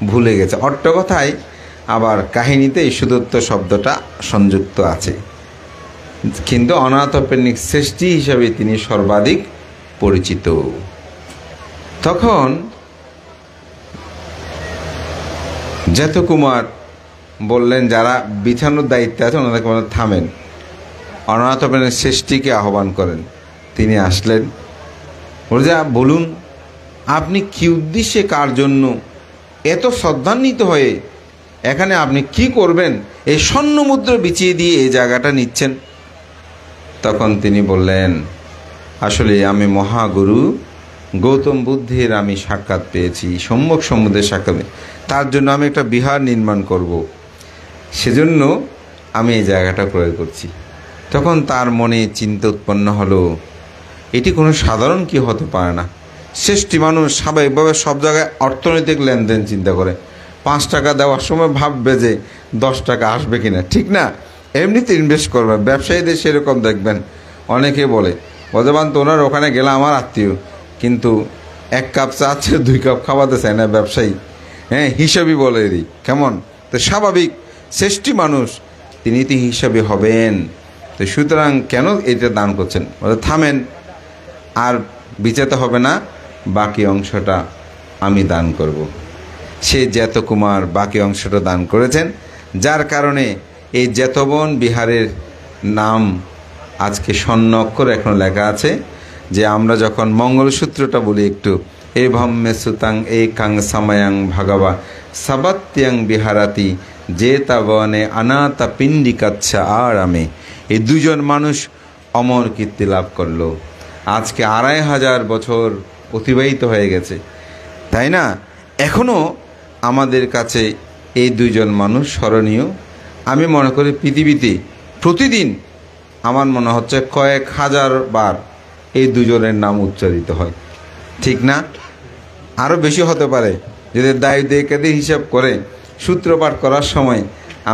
ভুলে গেছে, অট্ট কথায় আবার কাহিনীতে এই সুদত্ত শব্দটা সংযুক্ত আছে, কিন্তু অনাথপ্রেমিক শ্রেষ্ঠী হিসাবে তিনি সর্বাধিক পরিচিত। তখন জ্যাত কুমার বললেন, যারা বিছানোর দায়িত্বে আছে ওনাদেরকে বলেন, থামেন, অনাথপ্রেমিক শ্রেষ্ঠীকে আহ্বান করেন। তিনি আসলেন, বলুন আপনি কি উদ্দেশ্যে, কার জন্য এত শ্রদ্ধান্বিত হয়ে এখানে আপনি কি করবেন, এই স্বর্ণ মুদ্রা বিছিয়ে দিয়ে এই জায়গাটা নিচ্ছেন? তখন তিনি বললেন, আসলে আমি মহাগুরু গৌতম বুদ্ধের আমি সাক্ষাৎ পেয়েছি, সম্যক সম্বন্ধে সাক্ষাৎ, তার জন্য আমি একটা বিহার নির্মাণ করব, সেজন্য আমি এই জায়গাটা ক্রয় করছি। তখন তার মনে চিন্তা উৎপন্ন হলো, এটি কোনো সাধারণ কি হতে পারে না। শ্রেষ্ঠী মানুষ স্বাভাবিকভাবে সব জায়গায় অর্থনৈতিক লেনদেন চিন্তা করে, 5 টাকা দেওয়ার সময় ভাববে যে 10 টাকা আসবে কিনা, ঠিক না, এমনিতে ইনভেস্ট করবে। ব্যবসায়ীদের সেরকম দেখবেন, অনেকে বলে বলতেবান তো ওনার ওখানে গেলে আমার আত্মীয়, কিন্তু 1 কাপ চা 2 কাপ খাওয়াতে চায় না ব্যবসায়ী, হ্যাঁ, হিসাবই বলে দিই কেমন। তো স্বাভাবিক শ্রেষ্ঠী মানুষ তিনি তো হিসাবে হবেন। তো সুতরাং কেন এটা দান করছেন? বলে, থামেন, আর বিচাতে হবে না, বাকি অংশটা আমি দান করব। সে জ্যাত কুমার বাকি অংশটা দান করেছেন, যার কারণে এই জ্যাতবন বিহারের নাম আজকে স্বর্ণ অক্ষরে এখন লেখা আছে। যে আমরা যখন মঙ্গলসূত্রটা বলি একটু, এ ভম্মে সুতাং এ কাং সামায়াং ভাগবা সাবাত্যাং বিহারাতি জেতাবনে আনাতা পিণ্ডিকাচ্ছা আরামে, এই দুজন মানুষ অমর কীর্তি লাভ করলো। আজকে 2500 বছর অতিবাহিত হয়ে গেছে, তাই না? এখনও আমাদের কাছে এই দুজন মানুষ স্মরণীয়। আমি মনে করি পৃথিবীতে প্রতিদিন আমার মনে হচ্ছে কয়েক হাজার বার এই দুজনের নাম উচ্চারিত হয়, ঠিক না? আরও বেশি হতে পারে যদি দায় দেয়কাদি হিসাব করে সূত্রপাঠ করার সময়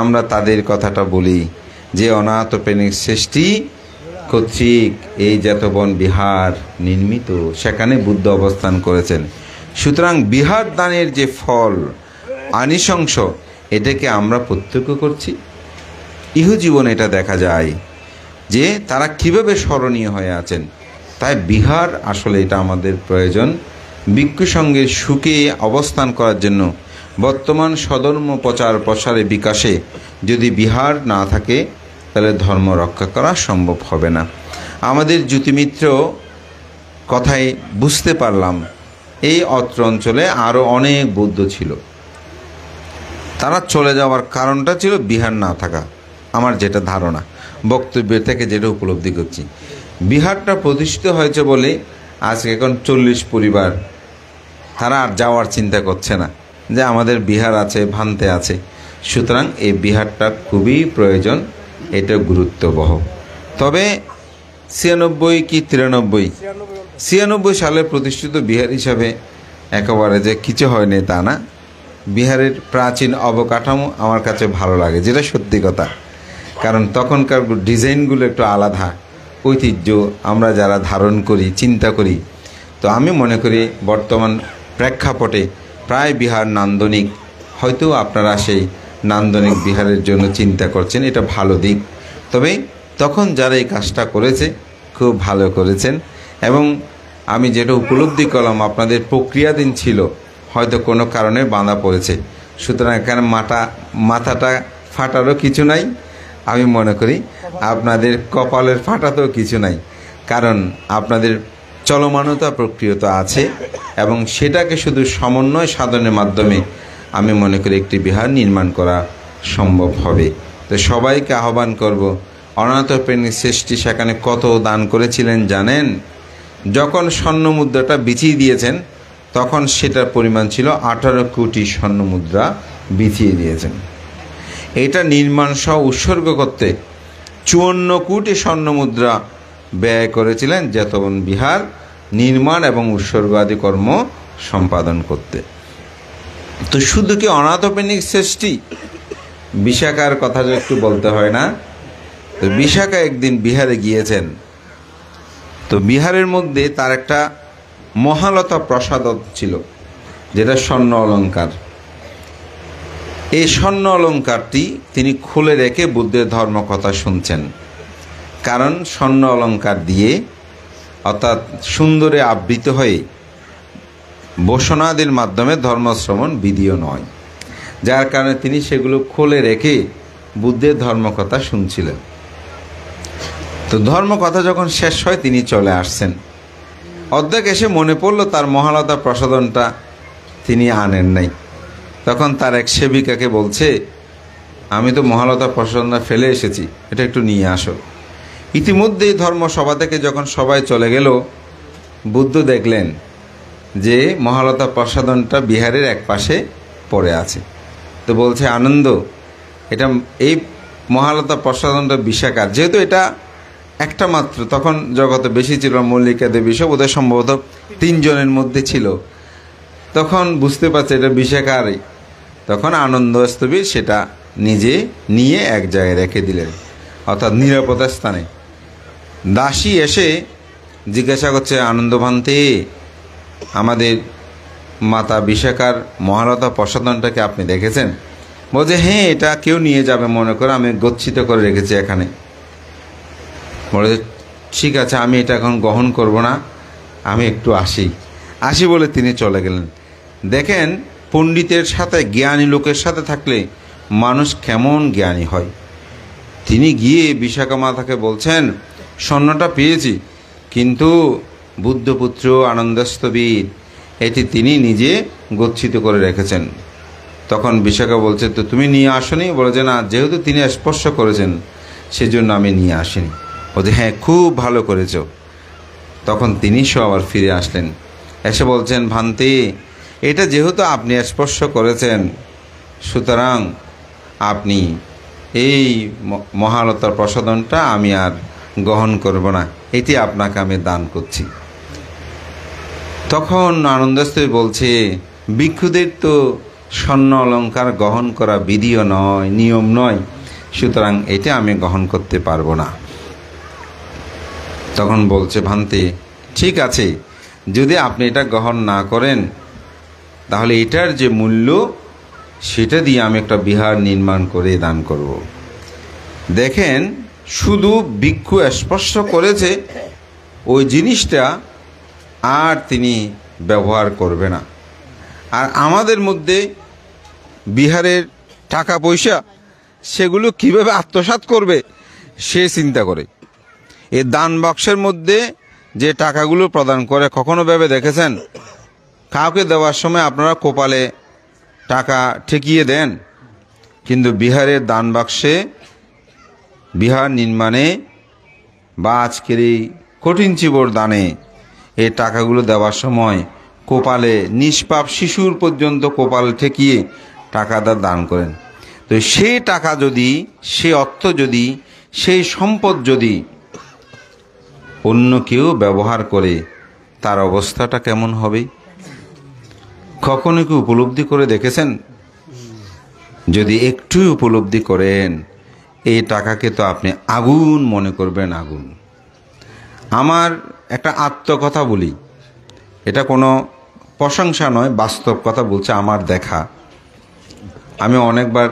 আমরা তাদের কথাটা বলি যে অনাথপ্রেমিক শ্রেষ্ঠী কর্তৃক এই জ্যাতবন বিহার নির্মিত, সেখানে বুদ্ধ অবস্থান করেছেন। সুতরাং বিহার দানের যে ফল আনিশংস, এটাকে আমরা প্রত্যক্ষ করছি। ইহজীবনে এটা দেখা যায় যে তারা কিভাবে স্মরণীয় হয়ে আছেন। তাই বিহার আসলে এটা আমাদের প্রয়োজন। ভিক্ষু সঙ্গে সুখে অবস্থান করার জন্য বর্তমান স্বধর্ম প্রচার প্রসারে বিকাশে যদি বিহার না থাকে তাহলে ধর্ম রক্ষা করা সম্ভব হবে না। আমাদের জ্যোতিমিত্র কথায় বুঝতে পারলাম এই অত্র অঞ্চলে আরও অনেক বৌদ্ধ ছিল, তারা চলে যাওয়ার কারণটা ছিল বিহার না থাকা। আমার যেটা ধারণা, বক্তব্যের থেকে যেটা উপলব্ধি করছি, বিহারটা প্রতিষ্ঠিত হয়েছে বলে আজকে এখন 40 পরিবার তারা আর যাওয়ার চিন্তা করছে না যে আমাদের বিহার আছে, ভান্তে আছে। সুতরাং এই বিহারটা খুবই প্রয়োজন, এটা গুরুত্ববহ। তবে 96 কি 93 সালে প্রতিষ্ঠিত বিহার হিসাবে একেবারে যে কিছু হয়নি তা না। বিহারের প্রাচীন অবকাঠামো আমার কাছে ভালো লাগে, যেটা সত্যি কথা, কারণ তখনকার ডিজাইনগুলো একটু আলাদা, ঐতিহ্য আমরা যারা ধারণ করি, চিন্তা করি। তো আমি মনে করি বর্তমান প্রেক্ষাপটে প্রায় বিহার নান্দনিক, হয়তো আপনারা সেই নান্দনিক বিহারের জন্য চিন্তা করছেন, এটা ভালো দিক। তবে তখন যারা এই কাজটা করেছে খুব ভালো করেছেন, এবং আমি যেটা উপলব্ধি করলাম আপনাদের প্রক্রিয়াধীন ছিল, হয়তো কোনো কারণে বাঁধা পড়েছে। সুতরাং এখানে মাথাটা ফাটারও কিছু নাই, আমি মনে করি আপনাদের কপালের ফাটাতেও কিছু নাই, কারণ আপনাদের চলমানতা প্রক্রিয়া আছে, এবং সেটাকে শুধু সমন্বয় সাধনের মাধ্যমে আমি মনে করি একটি বিহার নির্মাণ করা সম্ভব হবে। তো সবাইকে আহ্বান করব, অনাথপ্রেণী শ্রেষ্ঠী সেখানে কত দান করেছিলেন জানেন? যখন স্বর্ণ মুদ্রাটা বিছিয়ে দিয়েছেন তখন সেটার পরিমাণ ছিল 18 কোটি স্বর্ণ মুদ্রা বিছিয়ে দিয়েছেন। এটা নির্মাণ সহ উৎসর্গ করতে 54 কোটি স্বর্ণ মুদ্রা ব্যয় করেছিলেন যেতবন বিহার নির্মাণ এবং উৎসর্গ আদি কর্ম সম্পাদন করতে। তো শুধু কি অনাথপ্রেণিক শ্রেষ্ঠী বিশাখার কথা যে একটু বলতে হয় না? তো বিশাখা একদিন বিহারে গিয়েছেন, তো বিহারের মধ্যে তার একটা মহালতা প্রসাদ ছিল, যেটা স্বর্ণ অলঙ্কার। এই স্বর্ণ অলঙ্কারটি তিনি খুলে রেখে বুদ্ধের ধর্মকথা শুনছেন, কারণ স্বর্ণ অলঙ্কার দিয়ে অর্থাৎ সুন্দরে আবৃত হয়ে বসনাদির মাধ্যমে ধর্মশ্রবণ বিধিও নয়, যার কারণে তিনি সেগুলো খুলে রেখে বুদ্ধের ধর্মকথা শুনছিলেন। তো ধর্মকথা যখন শেষ হয় তিনি চলে আসছেন, অর্ধেক এসে মনে পড়ল তার মহালতা প্রসাদনটা তিনি আনেন নাই। তখন তার এক সেবিকাকে বলছে, আমি তো মহালতা প্রসাদনটা ফেলে এসেছি, এটা একটু নিয়ে আসো। ইতিমধ্যেই ধর্মসভা থেকে যখন সবাই চলে গেল, বুদ্ধ দেখলেন যে মহালতা প্রসাদনটা বিহারের এক পাশে পড়ে আছে। তো বলছে, আনন্দ, এটা এই মহালতা প্রসাদনটা বিশাখার, যেহেতু এটা একটা মাত্র, তখন জগতে বেশি ছিল, মল্লিকা দেবী সব ওদের সম্ভবত 3 জনের মধ্যে ছিল, তখন বুঝতে পারছে এটা বিশাখারই। তখন আনন্দস্তবীর সেটা নিজে নিয়ে এক জায়গায় রেখে দিলেন, অর্থাৎ নিরাপদ স্থানে। দাসী এসে জিজ্ঞাসা করছে, আনন্দভান্তে, আমাদের মাতা বিশাখার মহালতা প্রসাদনটাকে আপনি দেখেছেন? বলছে, হ্যাঁ, এটা কেউ নিয়ে যাবে মনে করে আমি গচ্ছিত করে রেখেছি এখানে। বলে, ঠিক আছে, আমি এটা এখন গ্রহণ করব না, আমি একটু আসি বলে তিনি চলে গেলেন। দেখেন, পণ্ডিতের সাথে, জ্ঞানী লোকের সাথে থাকলে মানুষ কেমন জ্ঞানী হয়। তিনি গিয়ে বিশাখা মাতাকে বলছেন, স্বর্ণটা পেয়েছি, কিন্তু বুদ্ধপুত্র আনন্দস্তবীর এটি তিনি নিজে গচ্ছিত করে রেখেছেন। তখন বিশাখা বলছে, তো তুমি নিয়ে আসনি? বলে যে, না, যেহেতু তিনি স্পর্শ করেছেন সেজন্য আমি নিয়ে আসিনি। বলছে, হ্যাঁ, খুব ভালো করেছ। তখন তিনি সব আবার ফিরে আসলেন, এসে বলছেন, ভান্তে, এটা যেহেতু আপনি স্পর্শ করেছেন, সুতরাং আপনি এই মহালতার প্রসাদনটা আমি আর গ্রহণ করব না, এটি আপনাকে আমি দান করছি। তখন আনন্দস্তবী বলছে, ভিক্ষুদের তো স্বর্ণ অলঙ্কার গ্রহণ করা বিধিও নয়, নিয়ম নয়, সুতরাং এটা আমি গ্রহণ করতে পারবো না। তখন বলছে, ভান্তে, ঠিক আছে, যদি আপনি এটা গ্রহণ না করেন তাহলে এটার যে মূল্য সেটা দিয়ে আমি একটা বিহার নির্মাণ করে দান করব। দেখেন, শুধু ভিক্ষু স্পর্শ করেছে ওই জিনিসটা আর তিনি ব্যবহার করবে না। আর আমাদের মধ্যে বিহারের টাকা পয়সা সেগুলো কিভাবে আত্মসাৎ করবে সে চিন্তা করে। এই দান বাক্সের মধ্যে যে টাকাগুলো প্রদান করে কখনো ভেবে দেখেছেন? কাউকে দেওয়ার সময় আপনারা কপালে টাকা ঠেকিয়ে দেন, কিন্তু বিহারের দান বাক্সে, বিহার নির্মাণে বা আজকের এই কঠিন চিবর দানে এই টাকাগুলো দেওয়ার সময় কপালে নিষ্পাপ শিশুর পর্যন্ত কপাল ঠেকিয়ে টাকাটা দান করেন। তো সেই টাকা যদি, সেই অর্থ যদি, সেই সম্পদ যদি অন্য কেউ ব্যবহার করে তার অবস্থাটা কেমন হবে? কখনো কি উপলব্ধি করে দেখেছেন? যদি একটু উপলব্ধি করেন, এই টাকাকে তো আপনি আগুন মনে করবেন, আগুন। আমার একটা আত্মকথা বলি, এটা কোনো প্রশংসা নয়, বাস্তব কথা বলছে, আমার দেখা। আমি অনেকবার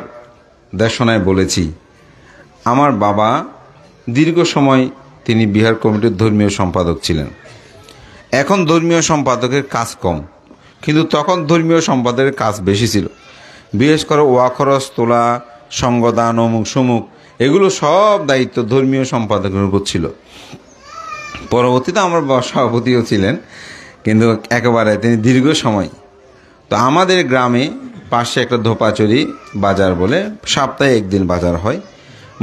দেশনায় বলেছি, আমার বাবা দীর্ঘ সময় তিনি বিহার কমিটির ধর্মীয় সম্পাদক ছিলেন। এখন ধর্মীয় সম্পাদকের কাজ কম, কিন্তু তখন ধর্মীয় সম্পাদকের কাজ বেশি ছিল। বিশেষ করে ওয়াখরস তোলা, সঙ্গদান, অমুক সমুক, এগুলো সব দায়িত্ব ধর্মীয় সম্পাদকের উপর ছিল। পরবর্তীতে আমার বাবা সভাপতিও ছিলেন, কিন্তু একেবারে তিনি দীর্ঘ সময়। তো আমাদের গ্রামে পাশে একটা ধোপাচুরি বাজার বলে সপ্তাহে একদিন বাজার হয়।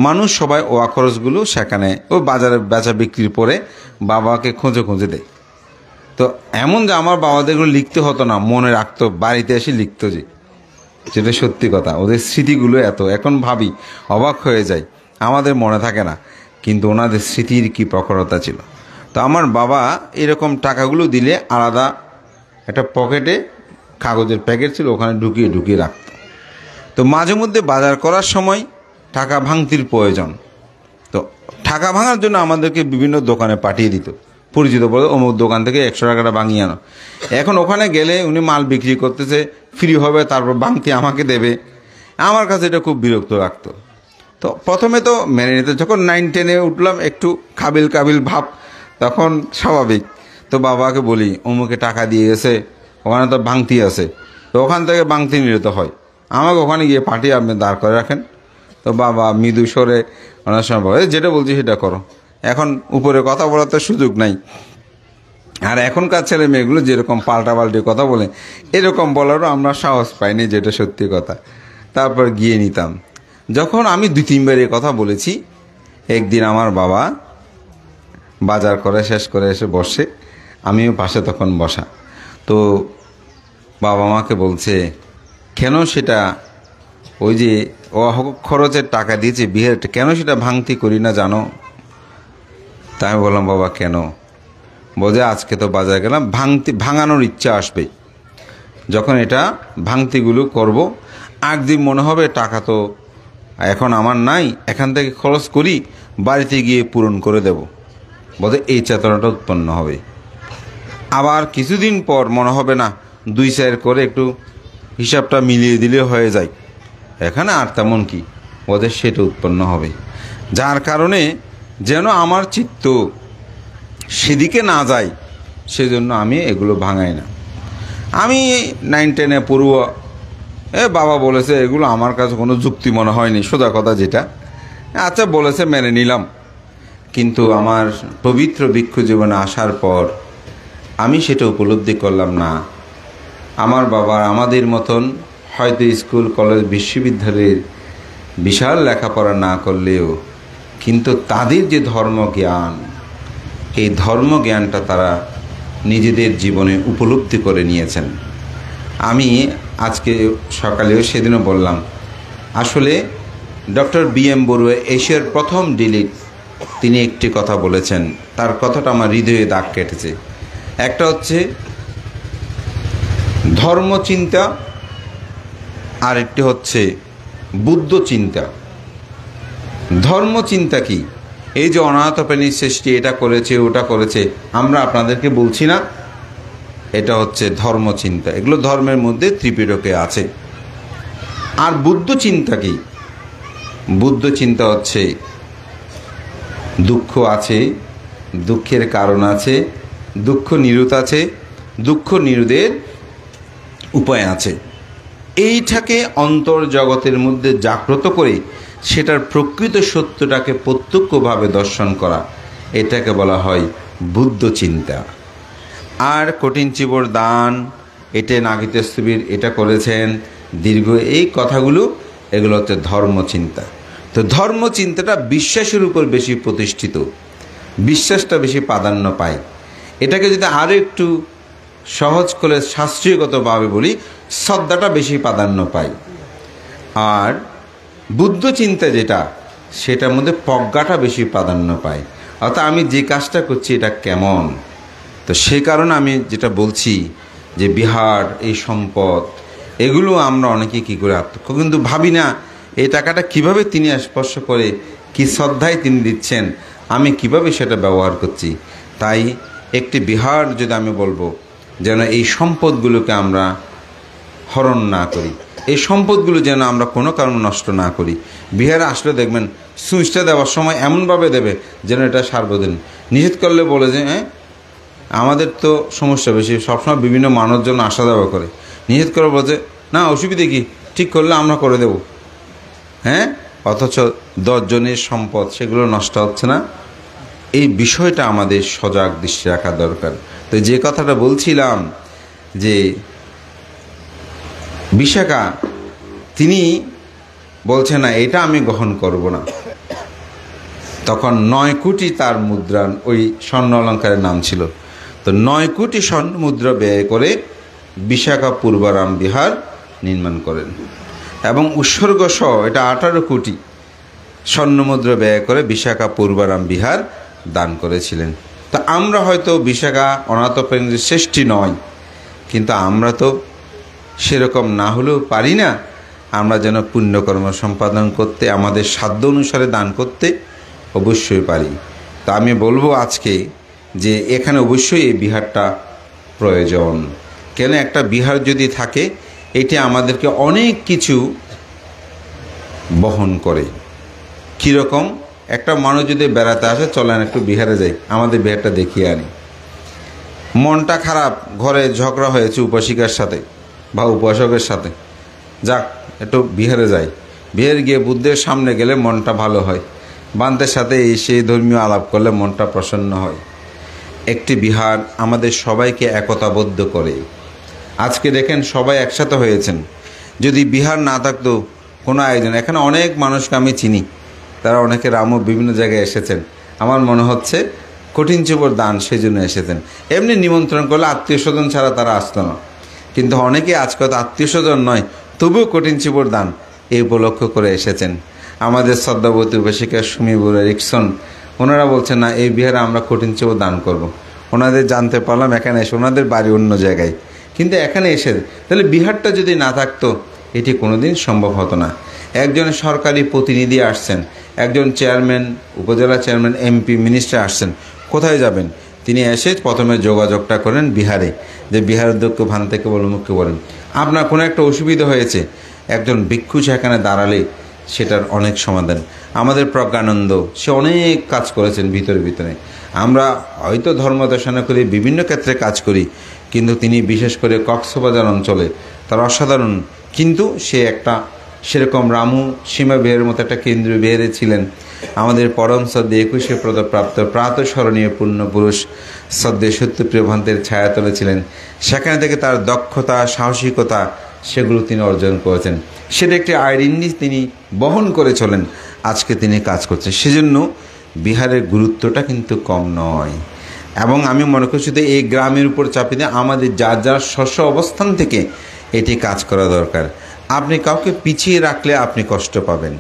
মানুষ সবাই ওয়াখরসগুলো সেখানে ওই বাজারে বেচা বিক্রির পরে বাবাকে খুঁজে খুঁজে দেয়। তো এমন যে আমার বাবাদেরগুলো লিখতে হতো না, মনে রাখতো, বাড়িতে এসে লিখতো, যেটা সত্যি কথা। ওদের স্মৃতিগুলো এত, এখন ভাবি অবাক হয়ে যায়, আমাদের মনে থাকে না, কিন্তু ওনাদের স্মৃতির কি প্রখরতা ছিল। তো আমার বাবা এরকম টাকাগুলো দিলে আলাদা একটা পকেটে কাগজের প্যাকেট ছিল, ওখানে ঢুকিয়ে ঢুকিয়ে রাখত। তো মাঝে মধ্যে বাজার করার সময় টাকা ভাঙতির প্রয়োজন, তো টাকা ভাঙার জন্য আমাদেরকে বিভিন্ন দোকানে পাঠিয়ে দিত, পরিচিত বলে অমুক দোকান থেকে 100 টাকাটা ভাঙিয়ে আনো। এখন ওখানে গেলে উনি মাল বিক্রি করতেছে, ফ্রি হবে, তারপর ভাঙতি আমাকে দেবে। আমার কাছে এটা খুব বিরক্ত লাগতো। তো প্রথমে তো মেনে নিতে, যখন 9-10-এ উঠলাম একটু কাবিল কাবিল ভাব, তখন স্বাভাবিক। তো বাবাকে বলি, অমুকে টাকা দিয়ে গেছে, ওখানে তো ভাঙতি আছে, তো ওখান থেকে ভাঙতি নিতে হয়, আমাকে ওখানে গিয়ে পাঠিয়ে আপনি দাঁড় করে রাখেন। তো বাবা মৃদু স্বরে অনেক সময় বলে, যেটা বলছি সেটা করো। এখন উপরে কথা বলার তো সুযোগ নাই। আর এখনকার ছেলে মেয়েগুলো যেরকম পাল্টাপাল্টি কথা বলে, এরকম বলারও আমরা সাহস পাইনি, যেটা সত্যি কথা। তারপর গিয়ে নিতাম। যখন আমি 2-3 বার এ কথা বলেছি, একদিন আমার বাবা বাজার করে শেষ করে এসে বসে, আমিও পাশে তখন বসা। তো বাবা মাকে বলছে, কেন সেটা ওই যে খরচের টাকা দিয়েছে বিয়ের, কেন সেটা ভাঙতি করি না জানো? তাই আমি বললাম, বাবা কেন? বলছে, আজকে তো বাজার গেলাম, ভাঙানোর ইচ্ছা আসবে, যখন এটা ভাঙতিগুলো করব, একদিন মনে হবে টাকা তো এখন আমার নাই, এখান থেকে খরচ করি, বাড়িতে গিয়ে পূরণ করে দেব। বলতে এই চেতনাটা উৎপন্ন হবে। আবার কিছুদিন পর মনে হবে না, 2-4 করে একটু হিসাবটা মিলিয়ে দিলে হয়ে যায়, এখানে আর তেমন কি, ওদের সেটা উৎপন্ন হবে। যার কারণে যেন আমার চিত্ত সেদিকে না যায়, সেজন্য আমি এগুলো ভাঙাই না। আমি 9-10-এ পড়ুয়া, বাবা বলেছে, এগুলো আমার কাছে কোনো যুক্তি মনে হয়নি, সোজা কথা যেটা, আচ্ছা বলেছে মেনে নিলাম। কিন্তু আমার পবিত্র ভিক্ষু জীবনে আসার পর আমি সেটা উপলব্ধি করলাম না। আমার বাবা আমাদের মতন হয়তো স্কুল, কলেজ, বিশ্ববিদ্যালয়ের বিশাল লেখাপড়া না করলেও, কিন্তু তাদের যে ধর্মজ্ঞান, এই ধর্মজ্ঞানটা তারা নিজেদের জীবনে উপলব্ধি করে নিয়েছেন। আমি আজকে সকালেও সেদিনও বললাম, আসলে ডক্টর BM বড়ুয়া এশিয়ার প্রথম ডিলিট, তিনি একটি কথা বলেছেন, তার কথাটা আমার হৃদয়ে দাগ কেটেছে। একটা হচ্ছে ধর্মচিন্তা, আর একটি হচ্ছে বুদ্ধ চিন্তা। ধর্মচিন্তা কি? এই যে অনাহত প্রাণীর সৃষ্টি, এটা করেছে, ওটা করেছে, আমরা আপনাদেরকে বলছি না, এটা হচ্ছে ধর্মচিন্তা। এগুলো ধর্মের মধ্যে ত্রিপিটকে আছে। আর বুদ্ধ চিন্তা কি? বুদ্ধ চিন্তা হচ্ছে দুঃখ আছে, দুঃখের কারণ আছে, দুঃখ নিরোধ আছে, দুঃখ নিরোধের উপায় আছে। এইটাকে অন্তর্জগতের মধ্যে জাগ্রত করে সেটার প্রকৃত সত্যটাকে প্রত্যক্ষভাবে দর্শন করা, এটাকে বলা হয় বুদ্ধ চিন্তা। আর কঠিন চিবর দান, এটা নাগিতস্তবীর এটা করেছেন দীর্ঘ, এই কথাগুলো এগুলো হচ্ছে ধর্মচিন্তা। তো ধর্মচিন্তাটা বিশ্বাসের উপর বেশি প্রতিষ্ঠিত, বিশ্বাসটা বেশি প্রাধান্য পায়। এটাকে যদি আরও একটু সহজ করে শাস্ত্রীয়গতভাবে বলি, শ্রদ্ধাটা বেশি প্রাধান্য পায়। আর বুদ্ধ চিন্তা যেটা, সেটার মধ্যে প্রজ্ঞাটা বেশি প্রাধান্য পায়, অর্থাৎ আমি যে কাজটা করছি এটা কেমন। তো সেই কারণে আমি যেটা বলছি যে বিহার, এই সম্পদ, এগুলো আমরা অনেকে কী করে আত্মক্ষ, কিন্তু ভাবি না এই টাকাটা কিভাবে তিনি স্পর্শ করে, কি শ্রদ্ধায় তিনি দিচ্ছেন, আমি কিভাবে সেটা ব্যবহার করছি। তাই একটি বিহার যদি আমি বলবো, যেন এই সম্পদগুলোকে আমরা হরণ না করি, এই সম্পদগুলো যেন আমরা কোনো কারণে নষ্ট না করি। বিহারে আসলে দেখবেন সুইচটা দেওয়ার সময় এমনভাবে দেবে যেন এটা সার্বজনীন। নিষেধ করলে বলে যে আমাদের তো সমস্যা বেশি, সবসময় বিভিন্ন মানুষজন আসা যাওয়া করে, নিষেধ করে বলছে না অসুবিধে কি, ঠিক করলে আমরা করে দেব। অথচ 10 জনের সম্পদ সেগুলো নষ্ট হচ্ছে না। এই বিষয়টা আমাদের সজাগ দৃষ্টি রাখা দরকার। তো যে কথাটা বলছিলাম যে বিশাখা তিনি বলছে না এটা আমি গ্রহণ করব না, তখন 9 কোটি তার মুদ্রা, ওই স্বর্ণ অলঙ্কারের নাম ছিল। তো 9 কোটি স্বর্ণ মুদ্রা ব্যয় করে বিশাখা পূর্বারাম বিহার নির্মাণ করেন এবং উৎসর্গ সহ এটা 18 কোটি স্বর্ণ মুদ্রা ব্যয় করে বিশাখা পূর্বারাম বিহার দান করেছিলেন। তো আমরা হয়তো বিশাখা অনাথপ্রেমীর শ্রেষ্ঠী নয়, কিন্তু আমরা তো সেরকম না হলেও পারি না, আমরা যেন পুণ্যকর্ম সম্পাদন করতে, আমাদের সাধ্য অনুসারে দান করতে অবশ্যই পারি। তা আমি বলবো আজকে যে এখানে অবশ্যই এই বিহারটা প্রয়োজন। কেন, একটা বিহার যদি থাকে এটি আমাদেরকে অনেক কিছু বহন করে। কীরকম, একটা মানুষ যদি বেড়াতে আসে, চলেন একটু বিহারে যাই, আমাদের বিহারটা দেখিয়ে আনি। মনটা খারাপ, ঘরে ঝগড়া হয়েছে উপাসিকার সাথে বা উপাসকের সাথে, যাক একটু বিহারে যাই। বিহারে গিয়ে বুদ্ধের সামনে গেলে মনটা ভালো হয়, বান্তের সাথে এই সেই ধর্মীয় আলাপ করলে মনটা প্রসন্ন হয়। একটি বিহার আমাদের সবাইকে একতাবদ্ধ করে। আজকে দেখেন সবাই একসাথে হয়েছেন, যদি বিহার না থাকতো কোনো আয়োজন, এখানে অনেক মানুষকে আমি চিনি, তারা অনেকে রামও বিভিন্ন জায়গায় এসেছেন, আমার মনে হচ্ছে কঠিন চিবর দান সেই জন্য এসেছেন। এমনি নিমন্ত্রণ করলে আত্মীয় স্বজন ছাড়া তারা আসতো না, কিন্তু অনেকে আজকে তো আত্মীয় স্বজন নয়, তবুও কঠিন চিবর দান এই উপলক্ষ করে এসেছেন। আমাদের শ্রদ্ধাবতী উপাসিকা সুমিবুর রিকসন, ওনারা বলছেন না এই বিহারে আমরা কঠিন চিবর দান করব। ওনাদের জানতে পারলাম এখানে এসে, ওনাদের বাড়ি অন্য জায়গায়, কিন্তু এখানে এসে, তাহলে বিহারটা যদি না থাকতো এটি কোনোদিন সম্ভব হতো না। একজন সরকারি প্রতিনিধি আসছেন, একজন চেয়ারম্যান, উপজেলা চেয়ারম্যান, এমপি, মিনিস্টার আসছেন, কোথায় যাবেন? তিনি এসে প্রথমে যোগাযোগটা করেন বিহারে, যে বিহার অধ্যক্ষ ভান থেকে মুখ্য বলেন আপনার কোনো একটা অসুবিধা হয়েছে, একজন ভিক্ষু সেখানে দাঁড়ালে সেটার অনেক সমাধান। আমাদের প্রজ্ঞানন্দ সে অনেক কাজ করেছেন ভিতরে ভিতরে। আমরা হয়তো ধর্মদর্শনা করি, বিভিন্ন ক্ষেত্রে কাজ করি, কিন্তু তিনি বিশেষ করে কক্সবাজার অঞ্চলে তার অসাধারণ, কিন্তু সে একটা সেরকম রামু সীমা বিহারের মতো একটা কেন্দ্রীয় বিহারে ছিলেন। আমাদের পরম শ্রদ্ধে 21শে পদপ্রাপ্ত প্রাতঃস্মরণীয় পুণ্যপুরুষ শ্রদ্ধে সত্যপ্রিয় ভান্তের ছায়াতলে ছিলেন। সেখানে থেকে তার দক্ষতা, সাহসিকতা সেগুলো তিনি অর্জন করেছেন, সেটা একটি আইডেন্টি তিনি বহন করে চলেন। আজকে তিনি কাজ করছেন, সেজন্য বিহারের গুরুত্বটা কিন্তু কম নয়। এবং আমি মনে করছি যে এই গ্রামের উপর চাপিয়ে দিয়ে আমাদের যার যার স্ব অবস্থান থেকে এটি কাজ করা দরকার। আপনি কাউকে পিছিয়ে রাখলে আপনি কষ্ট পাবেন,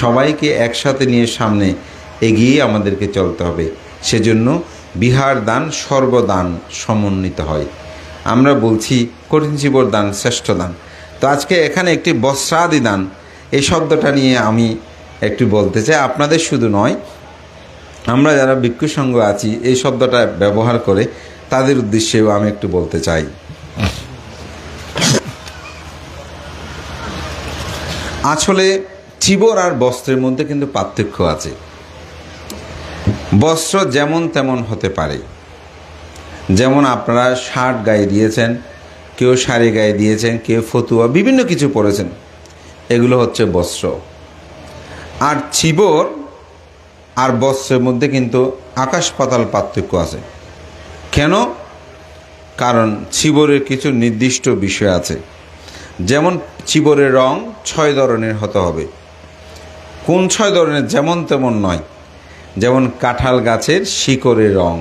সবাইকে একসাথে নিয়ে সামনে এগিয়ে আমাদেরকে চলতে হবে। সেজন্য বিহার দান সর্বদান সমন্বিত হয়। আমরা বলছি কঠিন চিবর দান শ্রেষ্ঠ দান। তো আজকে এখানে একটি বস্ত্রাদি দান এই শব্দটা নিয়ে আমি একটু বলতে চাই, আপনাদের শুধু নয়, আমরা যারা ভিক্ষু সংঘ আছি এই শব্দটা ব্যবহার করে তাদের উদ্দেশ্যেও আমি একটু বলতে চাই। আসলে চিবর আর বস্ত্রের মধ্যে কিন্তু পার্থক্য আছে। বস্ত্র যেমন তেমন হতে পারে, যেমন আপনারা শার্ট গায়ে দিয়েছেন, কেউ শাড়ি গায়ে দিয়েছেন, কেউ ফতুয়া, বিভিন্ন কিছু পরেছেন, এগুলো হচ্ছে বস্ত্র। আর চিবর আর বস্ত্রের মধ্যে কিন্তু আকাশ পাতাল পার্থক্য আছে। কেন? কারণ চিবরের কিছু নির্দিষ্ট বিষয় আছে। যেমন চিবরের রং 6 ধরনের হতে হবে। কোন 6 ধরনের? যেমন তেমন নয়। যেমন কাঁঠাল গাছের শিকড়ের রং,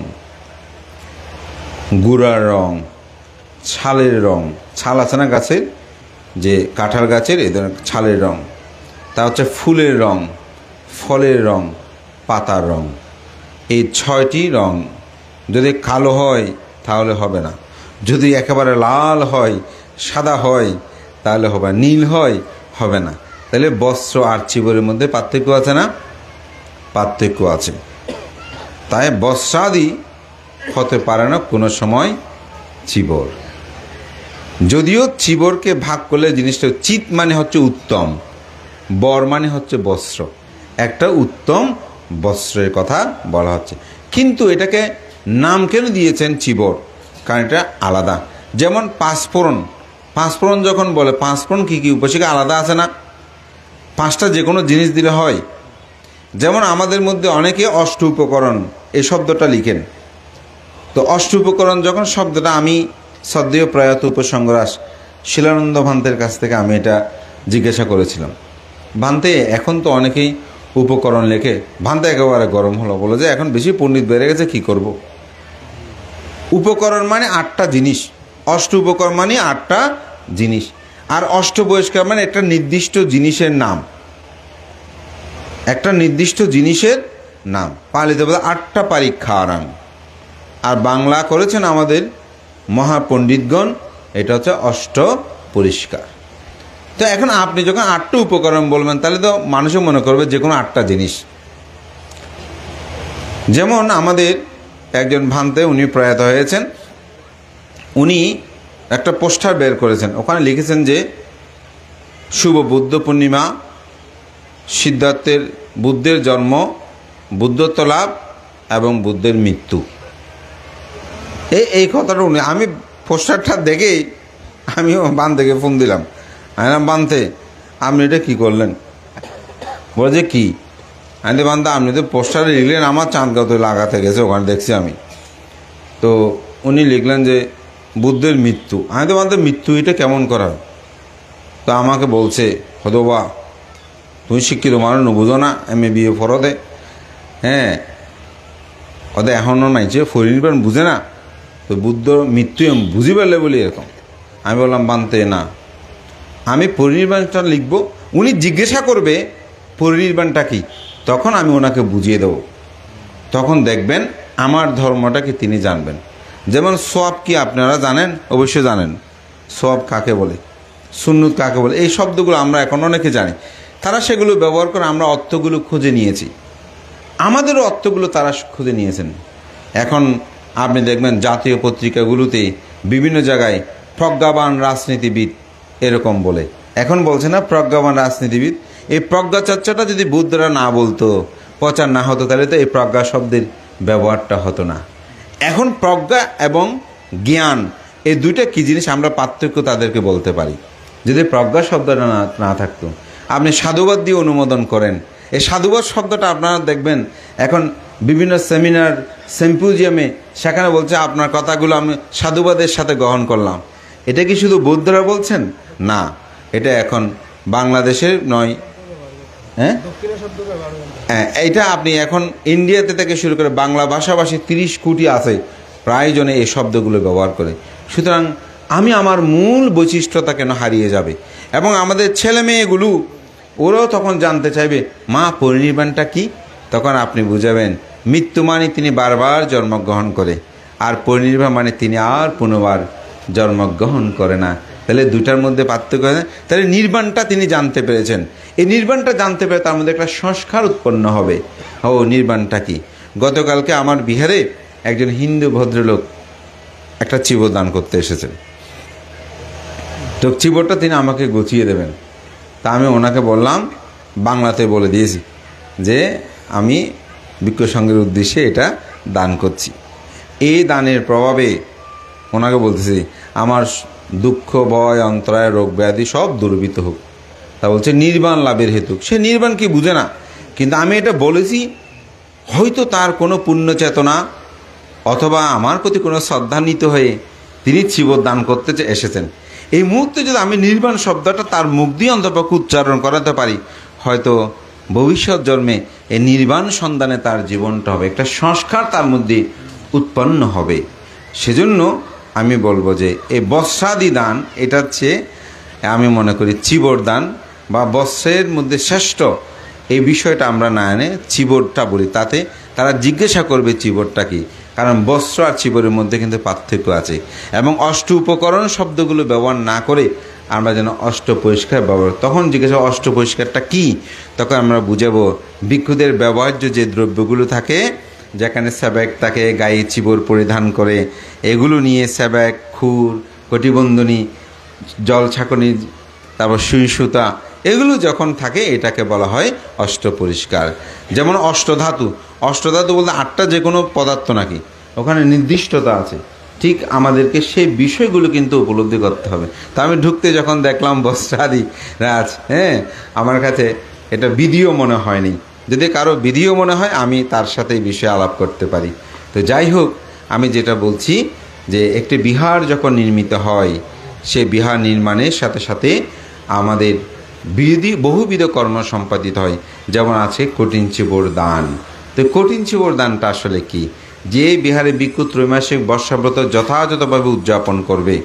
গুড়ার রং, ছালের রং, ছাল আছে না গাছের, যে কাঁঠাল গাছের এই ধরনের ছালের রং, তা হচ্ছে ফুলের রং, ফলের রং, পাতার রং। এই 6টি রং যদি কালো হয় তাহলে হবে না, যদি একেবারে লাল হয়, সাদা হয় তাহলে হবে, নীল হয় হবে না। তাহলে বস্ত্র আর চিবরের মধ্যে পার্থক্য আছে না? পার্থক্য আছে। তাই বস্ত্রাদি হতে পারে না কোনো সময় চিবর। যদিও চিবরকে ভাগ করলে জিনিসটা, চিত মানে হচ্ছে উত্তম, বর মানে হচ্ছে বস্ত্র, একটা উত্তম বস্ত্রের কথা বলা হচ্ছে। কিন্তু এটাকে নাম কেন দিয়েছেন চিবর? কারণ এটা আলাদা। যেমন পাঁচফোড়ন, পাঁচফোড়ন যখন বলে, পাঁচফোড়ন কী কী উপসিকা আলাদা আছে না? 5টা যে কোনো জিনিস দিলে হয়। যেমন আমাদের মধ্যে অনেকে অষ্ট উপকরণ এই শব্দটা লিখেন, তো অষ্ট উপকরণ যখন শব্দটা, আমি শ্রদ্ধেয় প্রয়াত উপসংগ্রাস শিলানন্দ ভান্তের কাছ থেকে আমি এটা জিজ্ঞাসা করেছিলাম। ভান্তে এখন তো অনেকেই উপকরণ লেখে, ভান্তে একেবারে গরম হলো, বলে যে এখন বেশি পণ্ডিত বেড়ে গেছে, কি করব। উপকরণ মানে 8টা জিনিস, অষ্ট উপকরণ মানে 8টা জিনিস, আর অষ্টবহিষ্কার মানে একটা নির্দিষ্ট জিনিসের নাম, একটা নির্দিষ্ট জিনিসের নাম। পালিত বলে 8টা পরীক্ষারাং। আর বাংলা করেছেন আমাদের মহাপণ্ডিতগণ, এটা হচ্ছে অষ্ট পরিষ্কার। তো এখন আপনি যখন 8টা উপকরণ বলবেন, তাহলে তো মানুষও মনে করবে যে কোনো 8টা জিনিস। যেমন আমাদের একজন ভান্তে, উনি প্রয়াত হয়েছেন, উনি একটা পোস্টার বের করেছেন, ওখানে লিখেছেন যে শুভ বুদ্ধ পূর্ণিমা, সিদ্ধার্থের বুদ্ধের জন্ম, বুদ্ধত্ব লাভ এবং বুদ্ধের মৃত্যু। এই কথাটা উনি, আমি পোস্টারটা দেখেই আমি বান্তেকে ফোন দিলাম, আমি বান্তে আপনি এটা কী করলেন? বলে যে কী? আমি বান্তে আপনি তো পোস্টারে লিখলেন, আমার চাঁদগাঁও তো লাগাতে গেছে, ওখানে দেখছি আমি। তো উনি লিখলেন যে বুদ্ধের মৃত্যু। আমি তো বান্তে মৃত্যু এটা কেমন করার? তো আমাকে বলছে, হতো বা তুমি শিক্ষিত মানুষ বুঝো না, MA BA ফরদে, হ্যাঁ ওদের এখনও নাই যে ফরিনির্বাণ বুঝে না, তো বুদ্ধ মৃত্যু বুঝি পারলে বলি এরকম। আমি বললাম বানতে না, আমি পরিনির্বাণটা লিখব, উনি জিজ্ঞাসা করবে পরিনির্বাণটা কি, তখন আমি ওনাকে বুঝিয়ে দেব, তখন দেখবেন আমার ধর্মটা কি তিনি জানবেন। যেমন সওয়াব কি আপনারা জানেন? অবশ্যই জানেন। সওয়াব কাকে বলে, সুন্নত কাকে বলে, এই শব্দগুলো আমরা এখন অনেকে জানি, তারা সেগুলো ব্যবহার করে আমরা অর্থগুলো খুঁজে নিয়েছি, আমাদেরও অর্থগুলো তারা খুঁজে নিয়েছেন। এখন আপনি দেখবেন জাতীয় পত্রিকাগুলোতে বিভিন্ন জায়গায় প্রজ্ঞাবান রাজনীতিবিদ এরকম বলে, এখন বলছে না প্রজ্ঞাবান রাজনীতিবিদ। এই প্রজ্ঞা চর্চাটা যদি বুদ্ধরা না বলতো, প্রচার না হতো, তাহলে তো এই প্রজ্ঞা শব্দের ব্যবহারটা হতো না। এখন প্রজ্ঞা এবং জ্ঞান এই দুইটা কী জিনিস আমরা পার্থক্য তাদেরকে বলতে পারি। যদি প্রজ্ঞা শব্দটা না থাকতো, আপনি সাধুবাদ দিয়ে অনুমোদন করেন, এই সাধুবাদ শব্দটা আপনারা দেখবেন এখন বিভিন্ন সেমিনার সিম্পোজিয়ামে, সেখানে বলছে আপনার কথাগুলো আমি সাধুবাদের সাথে গ্রহণ করলাম। এটা কি শুধু বৌদ্ধরা বলছেন? না, এটা এখন বাংলাদেশের নয়, হ্যাঁ এইটা আপনি এখন ইন্ডিয়াতে থেকে শুরু করে বাংলা ভাষাভাষী 30 কোটি আছে, প্রায় জনে এই শব্দগুলো ব্যবহার করে। সুতরাং আমি আমার মূল বৈশিষ্ট্যতা কেন হারিয়ে যাবে? এবং আমাদের ছেলে মেয়েগুলো ওরাও তখন জানতে চাইবে মা পরিনির্বাণটা কি। তখন আপনি বুঝাবেন মৃত্যু মানে তিনি বারবার জন্মগ্রহণ করে, আর পরিনির্বাণ মানে তিনি আর পুনর্বার জন্মগ্রহণ করে না। তাহলে দুটার মধ্যে পার্থক্য হয়। তাহলে নির্বাণটা তিনি জানতে পেরেছেন, এই নির্বাণটা জানতে পেরে তার মধ্যে একটা সংস্কার উৎপন্ন হবে। ও নির্বাণটা কি? গতকালকে আমার বিহারে একজন হিন্দু ভদ্রলোক একটা চিবর দান করতে এসেছেন, তো চিবরটা তিনি আমাকে গুছিয়ে দেবেন। তা আমি ওনাকে বললাম, বাংলাতে বলে দিয়েছি যে আমি ভিক্ষু সংঘের উদ্দেশ্যে এটা দান করছি। এই দানের প্রভাবে ওনাকে বলতেছি আমার দুঃখ ভয় অন্তরায় রোগ ব্যাধি সব দূরীভূত হোক। তা বলছে নির্বাণ লাভের হেতু। সে নির্বাণ কি বুঝে না, কিন্তু আমি এটা বলেছি হয়তো তার কোনো পুণ্য চেতনা অথবা আমার প্রতি কোনো শ্রদ্ধান্বিত হয়ে তিনি চিবর দান করতে এসেছেন। এই মুহূর্তে যদি আমি নির্বাণ শব্দটা তার মুখ দিয়ে অন্তপক্ষে উচ্চারণ করাতে পারি, হয়তো ভবিষ্যৎ জন্মে এই নির্বাণ সন্ধানে তার জীবনটা হবে, একটা সংস্কার তার মধ্যে উৎপন্ন হবে। সেজন্য আমি বলবো যে এই বস্ত্রাদি দান এটার চেয়ে আমি মনে করি চিবর দান বা বস্ত্রের মধ্যে শ্রেষ্ঠ এই বিষয়টা আমরা না এনে চিবরটা বলি। তাতে তারা জিজ্ঞাসা করবে চিবরটা কি, কারণ বস্ত্র আর চিবরের মধ্যে কিন্তু পার্থক্য আছে। এবং অষ্ট উপকরণ শব্দগুলো ব্যবহার না করে আমরা যেন অষ্ট পরিষ্কার ব্যবহার, তখন জিজ্ঞাসা অষ্ট পরিষ্কারটা কী, তখন আমরা বুঝাবো ভিক্ষুদের ব্যবহার্য যে দ্রব্যগুলো থাকে, যেখানে স্যাবাক তাকে গায়ে চিবর পরিধান করে, এগুলো নিয়ে স্যাবাক, খুর, কটিবন্ধনী, জল ছাঁকনি, তারপর সুই সুতা, এগুলো যখন থাকে এটাকে বলা হয় অষ্ট পরিষ্কার। যেমন অষ্টধাতু, অষ্টধাতু বলতে আটটা যে কোনো পদার্থ নাকি, ওখানে নির্দিষ্টতা আছে। ঠিক আমাদেরকে সেই বিষয়গুলো কিন্তু উপলব্ধি করতে হবে। তা আমি ঢুকতে যখন দেখলাম বস্ত্রাদি রাজ, আমার কাছে এটা বিধিও মনে হয়নি। যদি কারো বিধিও মনে হয় আমি তার সাথে এই বিষয়ে আলাপ করতে পারি। তো যাই হোক, আমি যেটা বলছি যে একটি বিহার যখন নির্মিত হয়, সে বিহার নির্মাণের সাথে সাথে আমাদের বহুবিধ কর্ম সম্পাদিত হয়। যেমন আছে কঠিন চিবর দান। তো কঠিন চিবর দানটা আসলে কি? যে বিহারে ভিক্ষু ত্রৈমাসিক বর্ষাব্রত যথাযথভাবে উদযাপন করবে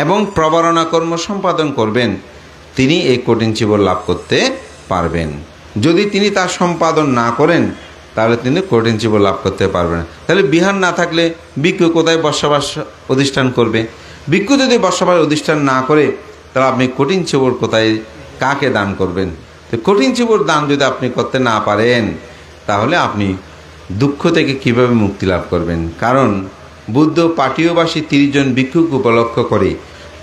এবং প্রবারণা কর্ম সম্পাদন করবেন, তিনি এই কঠিন চিবর লাভ করতে পারবেন। যদি তিনি তার সম্পাদন না করেন তাহলে তিনি কঠিন চিবর লাভ করতে পারবেন না। তাহলে বিহার না থাকলে ভিক্ষু কোথায় বসবাস অধিষ্ঠান করবে? ভিক্ষু যদি বসবাস অধিষ্ঠান না করে তাহলে আপনি কঠিন চিবর কোথায়, কাকে দান করবেন? তো কঠিন চিবর দান যদি আপনি করতে না পারেন তাহলে আপনি দুঃখ থেকে কিভাবে মুক্তি লাভ করবেন? কারণ বুদ্ধ পাটীয়বাসী 30 জন ভিক্ষুকে উপলক্ষ করে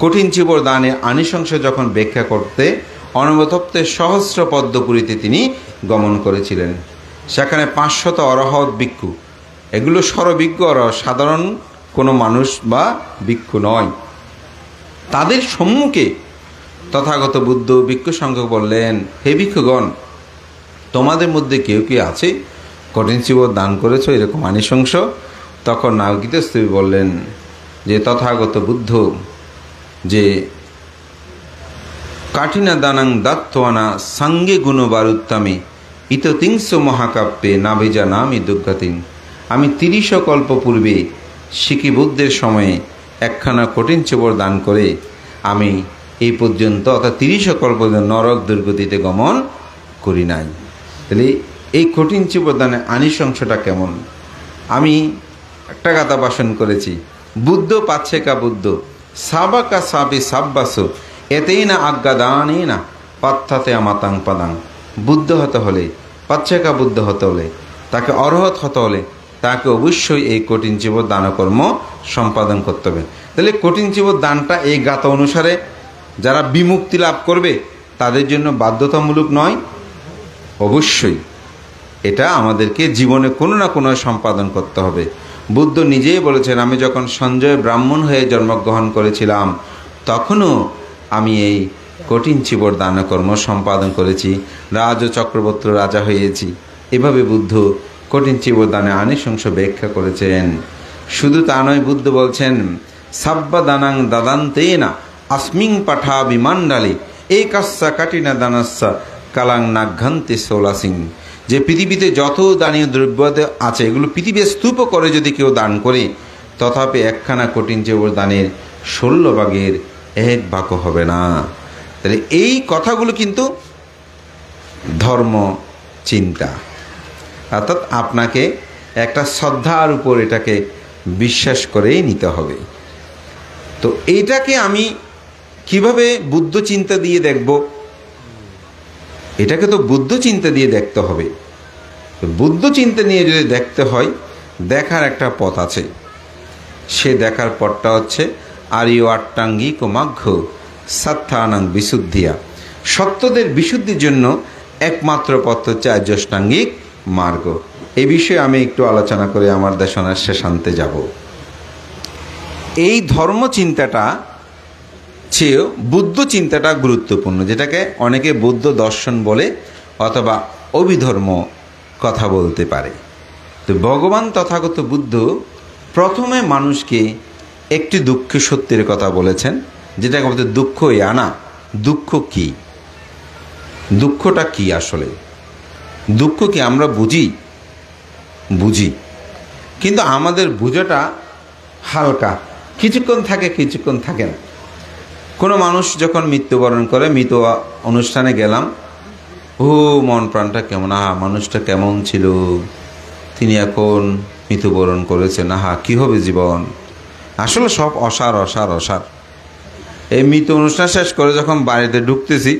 কঠিন চিবর দানের আনিশংস যখন ব্যাখ্যা করতে অনবতপ্তে সহস্র পদ্মপুরীতে তিনি গমন করেছিলেন। সেখানে 500 অরহৎ ভিক্ষু, এগুলো সর্ববিজ্ঞ সাধারণ কোনো মানুষ বা ভিক্ষু নয়। তাদের সম্মুখে তথাগত বুদ্ধ ভিক্ষু সংঘ বললেন, হে ভিক্ষুগণ, তোমাদের মধ্যে কেউ কি আছে কঠিন চিবর দান করেছ এরকম আনিশংস? তখন নাগিতস্তবী বললেন যে তথাগত বুদ্ধ যে কাঠিনা দানাং দাত্তওয়ানা সাঙ্গে গুণবারুত্তমে ইততিংস মহাকাব্যে নাভিজা নামি দুর্গাতিন। আমি 30 কল্প পূর্বে শিখি বুদ্ধের সময়ে একখানা কঠিন চিবর দান করে আমি এই পর্যন্ত অর্থাৎ 30 কল্প নরক দুর্গতিতে গমন করি নাই। তাহলে এই কঠিন চিবর দানের আনিশংসটা কেমন? আমি একটা কথা ভাষণ করেছি, বুদ্ধ পাচ্ছে কা বুদ্ধ সাবাকা সাবি সাব্বাস এতেই না আজ্ঞাদানে না পাত্থাতে আমাতাং পাদাং। বুদ্ধ হতে হলে, পাচ্ছে কা বুদ্ধ হতে হলে, তাকে অরহৎ হতে হলে তাকে অবশ্যই এই কঠিন চিবর দানকর্ম সম্পাদন করতে হবে। তাহলে কঠিন চিবর দানটা এই গাথা অনুসারে যারা বিমুক্তি লাভ করবে তাদের জন্য বাধ্যতামূলক নয়, অবশ্যই এটা আমাদেরকে জীবনে কোনো না কোনো সম্পাদন করতে হবে। বুদ্ধ নিজেই বলেছেন, আমি যখন সঞ্জয় ব্রাহ্মণ হয়ে জন্মগ্রহণ করেছিলাম তখনও আমি এই কঠিন চিবর দানকর্ম সম্পাদন করেছি, রাজ চক্রবর্তী রাজা হয়েছি। এভাবে বুদ্ধ কঠিন চিবর দানে আনিশংস ব্যাখ্যা করেছেন। শুধু তা নয়, বুদ্ধ বলছেন সাব্বা দানাং দাদান্তে না আসমিং পাঠা বিমান্ডালে এই কাস্যা কাটিনা দানাস্যা কালাং নাঘান্তে সোলাসিং। যে পৃথিবীতে যত দানীয় দ্রব্য আছে এগুলো পৃথিবীর স্তূপ করে যদি কেউ দান করে, তথাপি একখানা কঠিন চিবর দানের 16 ভাগের 1 ভাগ হবে না। তাহলে এই কথাগুলো কিন্তু ধর্ম চিন্তা, অর্থাৎ আপনাকে একটা শ্রদ্ধার উপর এটাকে বিশ্বাস করেই নিতে হবে। তো এইটাকে আমি কিভাবে বুদ্ধ চিন্তা দিয়ে দেখব? এটাকে তো বুদ্ধ চিন্তা দিয়ে দেখতে হবে। বুদ্ধ চিন্তা নিয়ে যদি দেখতে হয়, দেখার একটা পথ আছে। সে দেখার পথটা হচ্ছে আর্য আট্টাঙ্গিক মাঘ্য সাত্থানাং বিশুদ্ধিয়া। সত্যদের বিশুদ্ধির জন্য একমাত্র পথ হচ্ছে আর্য অষ্টাঙ্গিক মার্গ। এই বিষয়ে আমি একটু আলোচনা করে আমার দেশনার শেষান্তে যাব। এই ধর্ম চিন্তাটা চেয়েও বুদ্ধ চিন্তাটা গুরুত্বপূর্ণ, যেটাকে অনেকে বৌদ্ধ দর্শন বলে অথবা অভিধর্ম কথা বলতে পারে। তো ভগবান তথাগত বুদ্ধ প্রথমে মানুষকে একটি দুঃখ সত্যের কথা বলেছেন, যেটাকে বলতে দুঃখই আনা। দুঃখ কি? দুঃখটা কি আসলে? দুঃখ কি আমরা বুঝি, কিন্তু আমাদের বুঝাটা হালকা, কিছুক্ষণ থাকে কিছুক্ষণ থাকে না। কোনো মানুষ যখন মৃত্যুবরণ করে, মৃত্যু অনুষ্ঠানে গেলাম, ও মন প্রাণটা কেমন, মানুষটা কেমন ছিল, তিনি এখন মৃত্যুবরণ করেছেন, কী হবে জীবন। আসলে সব অসার অসার অসার। এই মৃত্যু অনুষ্ঠান শেষ করে যখন বাড়িতে ঢুকতেছি,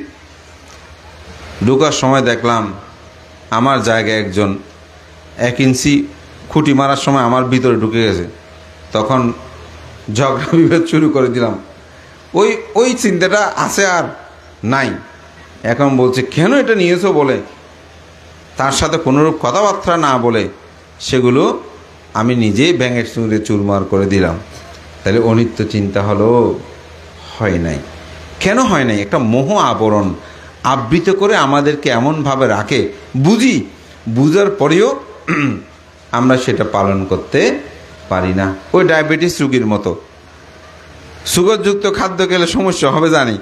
ঢুকার সময় দেখলাম আমার জায়গায় একজন 1 ইঞ্চি খুঁটি মারার সময় আমার ভিতরে ঢুকে গেছে। তখন ঝগড়া বিভেদ শুরু করে দিলাম। ওই চিন্তাটা আছে আর নাই। এখন বলছে কেন এটা নিয়েছো বলে, তার সাথে কোনোরূপ কথাবার্তা না বলে সেগুলো আমি নিজেই ব্যাঙের চুরে চুরমার করে দিলাম। তাহলে অনিত্য চিন্তা হলো? হয় নাই। কেন হয় নাই? একটা মোহ আবরণ আবৃত করে আমাদেরকে এমনভাবে রাখে, বুঝার পরেও আমরা সেটা পালন করতে পারি না। ওই ডায়াবেটিস রোগীর মতো, সুগারযুক্ত খাদ্য খেলে সমস্যা হবে জানি,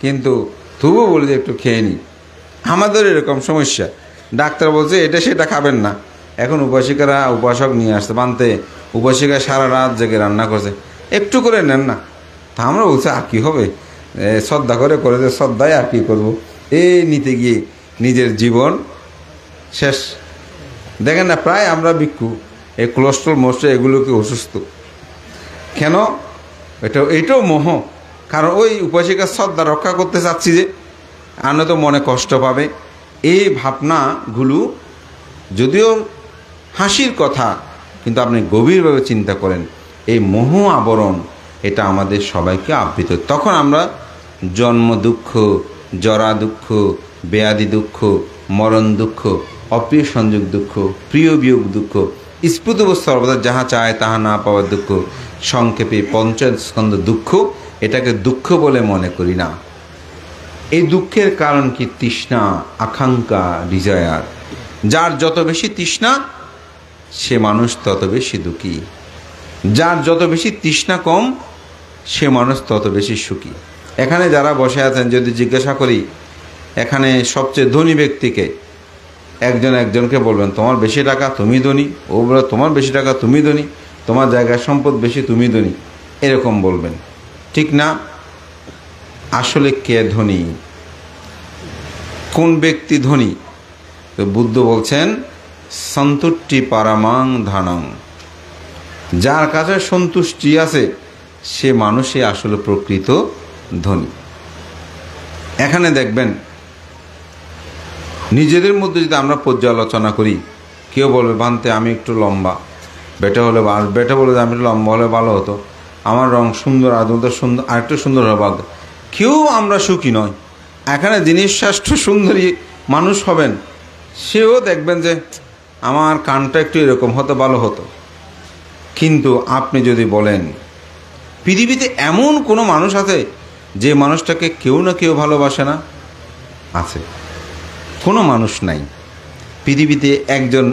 কিন্তু তবুও বলি যে একটু খেয়ে নিই। আমাদের এরকম সমস্যা। ডাক্তার বলছে এটা সেটা খাবেন না। এখন উপাসক নিয়ে আসতে বানতে, উপাসিকা সারা রাত জেগে রান্না করছে, একটু করে নেন না। তা আমরা বলছি আর কী হবে, শ্রদ্ধা করে যে শ্রদ্ধায় আর কী করবো। নিতে গিয়ে নিজের জীবন শেষ। দেখেন না, প্রায় আমরা ভিক্ষু, এই কোলেস্ট্রল এগুলোকে অসুস্থ কেন? এটাও মোহ। কারণ ওই উপাসিকার শ্রদ্ধা রক্ষা করতে চাচ্ছি যে আনন্দ মনে কষ্ট পাবে। এই ভাবনাগুলো যদিও হাসির কথা, কিন্তু আপনি গভীরভাবে চিন্তা করেন, এই মোহ আবরণ এটা আমাদের সবাইকে আবৃত। তখন আমরা জন্ম দুঃখ, জরা দুঃখ, ব্যাধি দুঃখ, মরণ দুঃখ, অপ্রিয় সংযোগ দুঃখ, প্রিয় বিয়োগ দুঃখ, স্ফুত সর্বদা যাহা চায় তাহা না পাওয়ার দুঃখ, সংক্ষেপে পঞ্চস্কন্ধ দুঃখ, এটাকে দুঃখ বলে মনে করি না। এই দুঃখের কারণ কি? তৃষ্ণা, আকাঙ্ক্ষা, ডিজায়ার। যার যত বেশি তৃষ্ণা সে মানুষ তত বেশি দুঃখী, যার যত বেশি তৃষ্ণা কম সে মানুষ তত বেশি সুখী। এখানে যারা বসে আছেন, যদি জিজ্ঞাসা করি এখানে সবচেয়ে ধনী ব্যক্তিকে, একজনকে বলবেন তোমার বেশি টাকা তুমি ধনী, ও বলে তোমার বেশি টাকা তুমি ধনী, তোমার জায়গার সম্পদ বেশি তুমি ধনী, এরকম বলবেন, ঠিক না? আসলে কে ধনী, কোন ব্যক্তি ধনী? তো বুদ্ধ বলছেন সন্তুষ্টি পারামাং ধনং। যার কাছে সন্তুষ্টি আছে সে মানুষই আসলে প্রকৃত ধনী। এখানে দেখবেন নিজেদের মধ্যে যদি আমরা পর্যালোচনা করি, কেউ বলবে ভান্তে আমি একটু লম্বা, বেটা বলে যে আমি একটু লম্বা হলে ভালো হতো, আমার রং সুন্দর, আদৌ সুন্দর, আর একটু সুন্দর হবে। কেউ আমরা সুখী নয়। এখানে যিনি শ্রেষ্ঠ সুন্দরী মানুষ হবেন সেও দেখবেন যে আমার কানটা একটু এরকম হতো ভালো হতো। কিন্তু আপনি যদি বলেন পৃথিবীতে এমন কোনো মানুষ আছে যে মানুষটাকে কেউ না কেউ ভালোবাসে না? আছে। কোনো মানুষ নাই পৃথিবীতে একজন,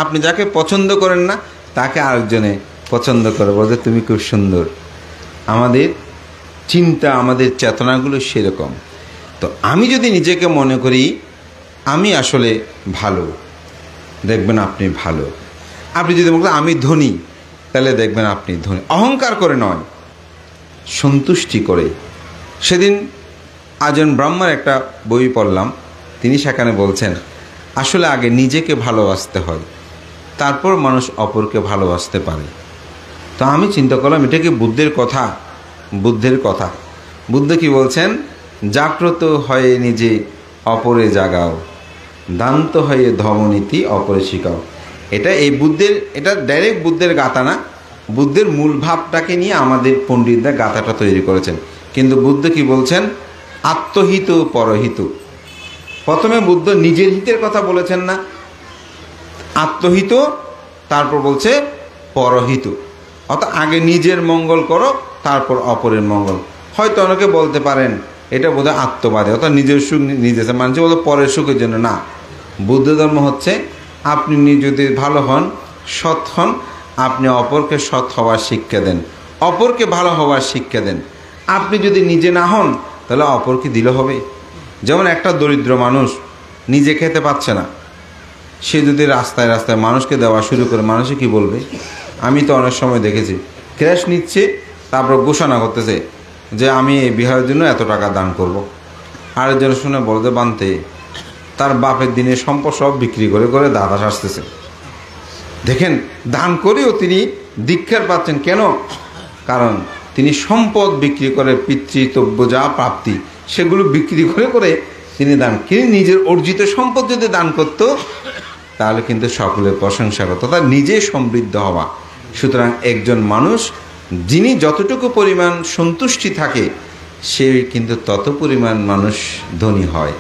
আপনি যাকে পছন্দ করেন না তাকে আরেকজনে পছন্দ করে, বলতে তুমি খুব সুন্দর। আমাদের চিন্তা, আমাদের চেতনাগুলো সেরকম। তো আমি যদি নিজেকে মনে করি আমি আসলে ভালো, দেখবেন আপনি ভালো। আপনি যদি মনে করেন আমি ধনী, তাহলে দেখবেন আপনি ধনী। অহংকার করে নয়, সন্তুষ্টি করে। সেদিন আজন ব্রাহ্মার একটা বই পড়লাম, তিনি সেখানে বলছেন আসলে আগে নিজেকে ভালোবাসতে হয়, তারপর মানুষ অপরকে ভালোবাসতে পারে। তো আমি চিন্তা করলাম এটা কি বুদ্ধের কথা? বুদ্ধ কি বলছেন? জাগ্রত হয়ে নিজে অপরে জাগাও, দান্ত হয়ে ধর্মনীতি অপরে শিখাও। এটা ডাইরেক্ট বুদ্ধের গাথা না, বুদ্ধের মূল ভাবটাকে নিয়ে আমাদের পণ্ডিতরা গাথাটা তৈরি করেছেন। কিন্তু বুদ্ধ কি বলছেন? আত্মহিত পরহিত। প্রথমে বুদ্ধ নিজের হিতের কথা বলেছেন না, আত্মহিত, তারপর বলছে পরহিত, অর্থাৎ আগে নিজের মঙ্গল করো, তারপর অপরের মঙ্গল। হয়তো অনেকে বলতে পারেন এটা বোধহয় আত্মবাদী, অর্থাৎ নিজের সুখ নিজে, মানুষ বলতে পরের সুখের জন্য না। বুদ্ধ ধর্ম হচ্ছে আপনি যদি ভালো হন, সৎ হন, আপনি অপরকে সৎ হওয়ার শিক্ষা দেন, অপরকে ভালো হওয়ার শিক্ষা দেন। আপনি যদি নিজে না হন তাহলে অপরকে দিলে হবে। যেমন একটা দরিদ্র মানুষ নিজে খেতে পাচ্ছে না, সে যদি রাস্তায় রাস্তায় মানুষকে দেওয়া শুরু করে, মানুষে কি বলবে? আমি তো অনেক সময় দেখেছি ক্র্যাশ নিচ্ছে, তারপর ঘোষণা করতেছে যে আমি এই বিহারের জন্য এত টাকা দান করব। আরেকজন শুনে বলতে বানতে তার বাপের দিনের সম্পদ সব বিক্রি করে করে দাদা আসতেছে। দেখেন, দান করেও তিনি দীক্ষার পাচ্ছেন কেন? কারণ তিনি সম্পদ বিক্রি করে, পিতৃতব্য যা প্রাপ্তি সেগুলো বিক্রি করে করে তিনি দান। কিন্তু নিজের অর্জিত সম্পদ যদি দান করত তাহলে কিন্তু সকলের প্রশংসা করত, তার নিজে সমৃদ্ধ হওয়া। সুতরাং একজন মানুষ যিনি যতটুকু পরিমাণ সন্তুষ্টি থাকে, সে কিন্তু তত পরিমাণ মানুষ ধনী হয়।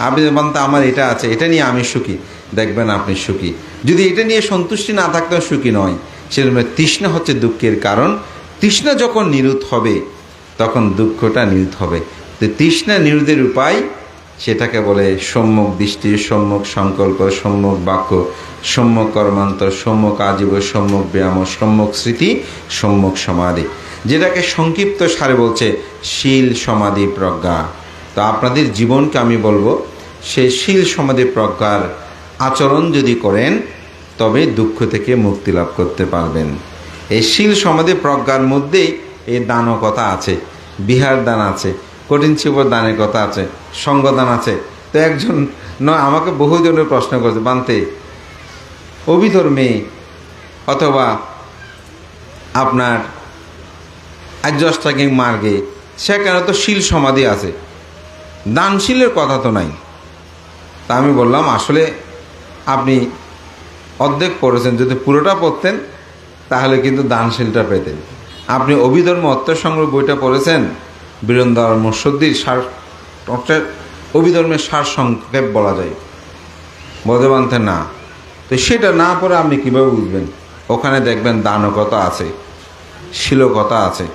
আপনি বলতে আমার এটা আছে, এটা নিয়ে আমি সুখী, দেখবেন আপনি সুখী। যদি এটা নিয়ে সন্তুষ্টি না থাকতেও সুখী নয়, সেরকম তৃষ্ণা হচ্ছে দুঃখের কারণ। তৃষ্ণা যখন নিরুদ্ধ হবে তখন দুঃখটা নিরুদ্ধ হবে। তো তৃষ্ণা নিরোধের উপায়, সেটাকে বলে সম্যক দৃষ্টি, সম্যক সংকল্প, সম্যক বাক্য, সম্যক কর্মান্তর, সম্যক আজীব, সম্যক ব্যায়াম, সম্যক স্মৃতি, সম্যক সমাধি, যেটাকে সংক্ষিপ্ত সারে বলছে শীল সমাধি প্রজ্ঞা। তো আপনাদের জীবনকে আমি বলবো সেই শীল সমাধি প্রজ্ঞার আচরণ যদি করেন তবে দুঃখ থেকে মুক্তি লাভ করতে পারবেন। এই শীল সমাধি প্রজ্ঞার মধ্যেই এই দানও কথা আছে, বিহার দান আছে, কঠিন শিবর দানের কথা আছে, সঙ্গদান আছে। তো একজন আমাকে বহুজনের প্রশ্ন করছে, বানতে অভিধর্মে অথবা আপনার আর্যষ্টাঙ্গিক মার্গে সেখানে তো শীল সমাধি আছে, দানশীলের কথা তো নাই। তা আমি বললাম আসলে আপনি অর্ধেক পড়েছেন, যদি পুরোটা পড়তেন তাহলে কিন্তু দানশীলটা পেতেন। আপনি অভিধর্ম অর্থসংগ্রহ বইটা পড়েছেন, বীরেন্দ্র মুর্শিদির সার, অভিধর্মের সার সংক্ষেপ বলা যায়, বলতে বানতেন না। তো সেটা না পড়ে আপনি কীভাবে বুঝবেন? ওখানে দেখবেন দানকতা আছে, শীলকতা আছে,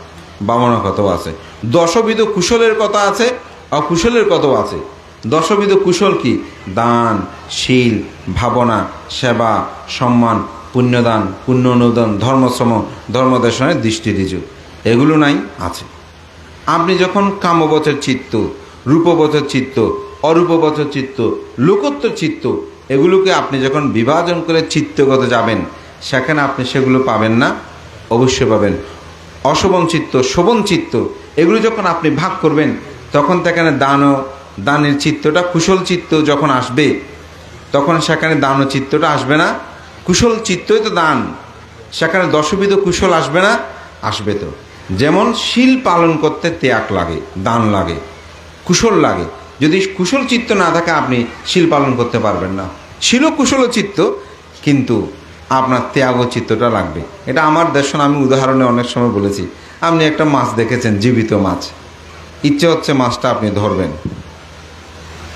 বামনকতাও আছে, দশবিধ কুশলের কথা আছে, অকুশলের কথাও আছে। দশবিধ কুশল কি? দান, শীল, ভাবনা, সেবা, সম্মান, পুণ্যদান, পুণ্য অনুদান, ধর্মশ্রম, ধর্মদেশনের দৃষ্টি ঋজু, এগুলো নাই আছে। আপনি যখন কামবচর চিত্ত, রূপবচর চিত্ত, অরূপবচর চিত্ত, লোকোত্তর চিত্ত, এগুলোকে আপনি যখন বিভাজন করে চিত্তগত যাবেন, সেখানে আপনি সেগুলো পাবেন না, অবশ্যই পাবেন অশোভন চিত্ত, শোভন চিত্ত। এগুলো যখন আপনি ভাগ করবেন তখন সেখানে দানের চিত্তটা, কুশল চিত্ত যখন আসবে তখন সেখানে দান চিত্তটা আসবে না, কুশল চিত্তই তো দান, সেখানে দশবিধ কুশল আসবে না, আসবে তো। যেমন শীল পালন করতে ত্যাগ লাগে, দান লাগে, কুশল লাগে। যদি কুশল চিত্ত না থাকে আপনি শীল পালন করতে পারবেন না। শীল কুশল চিত্ত, কিন্তু আপনার ত্যাগ চিত্তটা লাগবে। এটা আমার দর্শন, আমি উদাহরণে অনেক সময় বলেছি। আপনি একটা মাছ দেখেছেন, জীবিত মাছ, ইচ্ছে হচ্ছে মাছটা আপনি ধরবেন,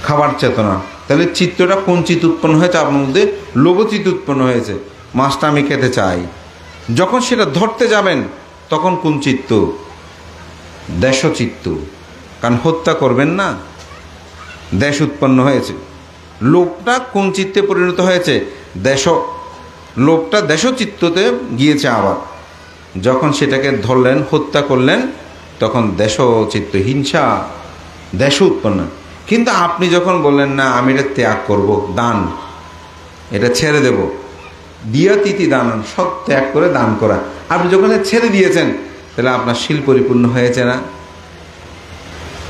খাবার চেতনা, তাহলে চিত্তটা কোন চিত্ত উৎপন্ন হয়েছে? আপনার মধ্যে লোভচিত্ত উৎপন্ন হয়েছে, মাছটা আমি খেতে চাই। যখন সেটা ধরতে যাবেন তখন কোন চিত্ত? দেশচিত্ত, কারণ হত্যা করবেন না, দেশ উৎপন্ন হয়েছে। লোভটা কোন চিত্তে পরিণত হয়েছে? লোভটা দেশচিত্ততে গিয়েছে। আবার যখন সেটাকে ধরলেন, হত্যা করলেন, তখন দেশচিত্ত, হিংসা, দেশ উৎপন্ন। কিন্তু আপনি যখন বললেন না আমি এটা ত্যাগ করব, দান, এটা ছেড়ে দেব, দিয়া তিথি দান, সব ত্যাগ করে দান করা, আপনি যখন ছেড়ে দিয়েছেন তাহলে আপনার শীল পরিপূর্ণ হয়েছে না?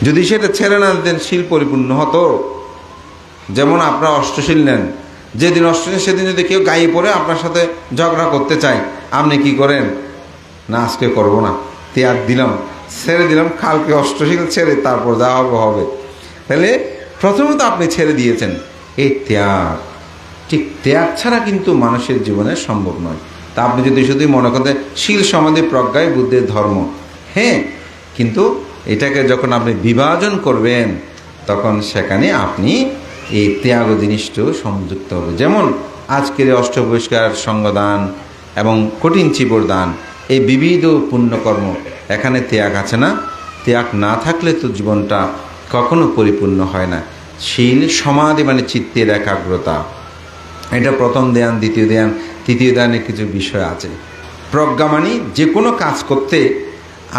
যদি সেটা ছেড়ে না দিতেন শীল পরিপূর্ণ হতো। যেমন আপনারা অষ্টশীল নেন, যেদিন অষ্টশীল সেদিন যদি কেউ গায়ে পড়ে আপনার সাথে ঝগড়া করতে চায়, আপনি কি করেন? না আজকে করবো না, ত্যাগ দিলাম, ছেড়ে দিলাম, কালকে অষ্টশীল ছেড়ে তারপর যা হবে হবে। তাহলে প্রথমত আপনি ছেড়ে দিয়েছেন, এই ত্যাগ। ঠিক ত্যাগ ছাড়া কিন্তু মানুষের জীবনে সম্ভব নয়। তা আপনি যদি শুধু মনে করেন শীল সমাধি প্রজ্ঞাই বুদ্ধের ধর্ম, হ্যাঁ, কিন্তু এটাকে যখন আপনি বিভাজন করবেন তখন সেখানে আপনি এই ত্যাগ জিনিসটাও সংযুক্ত হবে। যেমন আজকের অষ্টপরিষ্কার সঙ্গদান এবং কঠিন চিবর দান, এই বিবিধ পুণ্যকর্ম, এখানে ত্যাগ আছে না? ত্যাগ না থাকলে তো জীবনটা কখনো পরিপূর্ণ হয় না। শীল সমাধি মানে চিত্তের একাগ্রতা, এটা প্রথম ধ্যান, দ্বিতীয় ধ্যান, তৃতীয় ধ্যানের কিছু বিষয় আছে। প্রজ্ঞা মানে যে কোনো কাজ করতে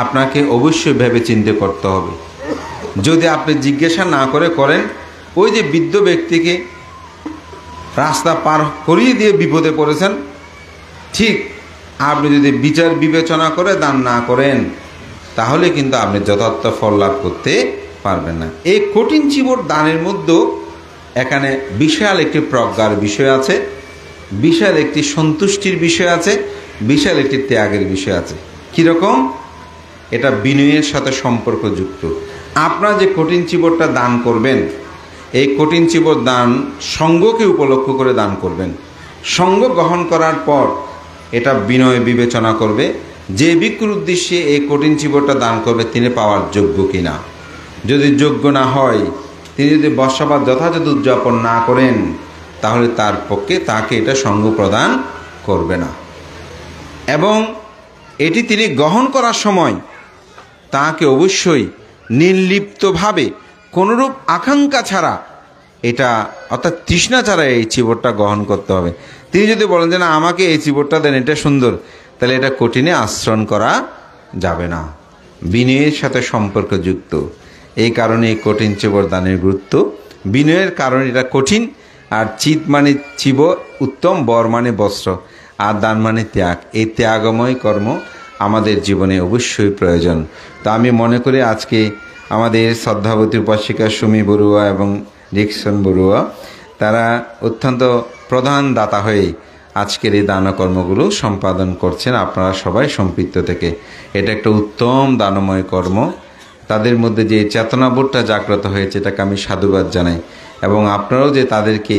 আপনাকে অবশ্যই ভেবে চিন্তে করতে হবে। যদি আপনি জিজ্ঞাসা না করে করেন, ওই যে বৃদ্ধ ব্যক্তিকে রাস্তা পার করিয়ে দিয়ে বিপদে পড়েছেন, ঠিক আপনি যদি বিচার বিবেচনা করে দান না করেন, তাহলে কিন্তু আপনি যথার্থ ফল লাভ করতে পারবেন না। এই কঠিন চিবর দানের মধ্যেও এখানে বিশাল একটি প্রজ্ঞার বিষয় আছে, বিশাল একটি সন্তুষ্টির বিষয় আছে, বিশাল একটি ত্যাগের বিষয় আছে। কীরকম? এটা বিনয়ের সাথে সম্পর্কযুক্ত। আপনারা যে কঠিন চিবরটা দান করবেন, এই কঠিন চিবর দান সঙ্গকে উপলক্ষ করে দান করবেন। সঙ্গ গ্রহণ করার পর এটা বিনয় বিবেচনা করবে যে ভিক্ষুর উদ্দেশ্যে এই কঠিন চিবরটা দান করবে তিনি পাওয়ার যোগ্য কিনা। যদি যোগ্য না হয়, তিনি যদি বর্ষাপাত যথাযথ উদযাপন না করেন, তাহলে তার পক্ষে তাকে এটা সঙ্গ প্রদান করবে না। এবং এটি তিনি গ্রহণ করার সময় তাকে অবশ্যই নির্লিপ্তভাবে কোনরূপ আকাঙ্ক্ষা ছাড়া, এটা অর্থাৎ তৃষ্ণা ছাড়া এই চিবরটা গ্রহণ করতে হবে। তিনি যদি বলেন যে না আমাকে এই চিবরটা দেন, এটা সুন্দর, তাহলে এটা কঠিনে আশ্রয় করা যাবে না। বিনয়ের সাথে সম্পর্কযুক্ত, এই কারণে এই কঠিন চিবর দানের গুরুত্ব। বিনয়ের কারণে এটা কঠিন। আর চিত মানে চিব উত্তম, বর মানে বস্ত্র, আর দান মানে ত্যাগ। এই ত্যাগময় কর্ম আমাদের জীবনে অবশ্যই প্রয়োজন। তো আমি মনে করি আজকে আমাদের শ্রদ্ধাবতী উপাসিকা সুমি বড়ুয়া এবং রিকসন বড়ুয়া, তারা অত্যন্ত প্রধান দাতা হয়ে আজকের এই দানকর্মগুলো সম্পাদন করছেন। আপনারা সবাই সম্পৃক্ত থেকে এটা একটা উত্তম দানময় কর্ম। তাদের মধ্যে যে চেতনাবোধটা জাগ্রত হয়েছে, এটাকে আমি সাধুবাদ জানাই। এবং আপনারাও যে তাদেরকে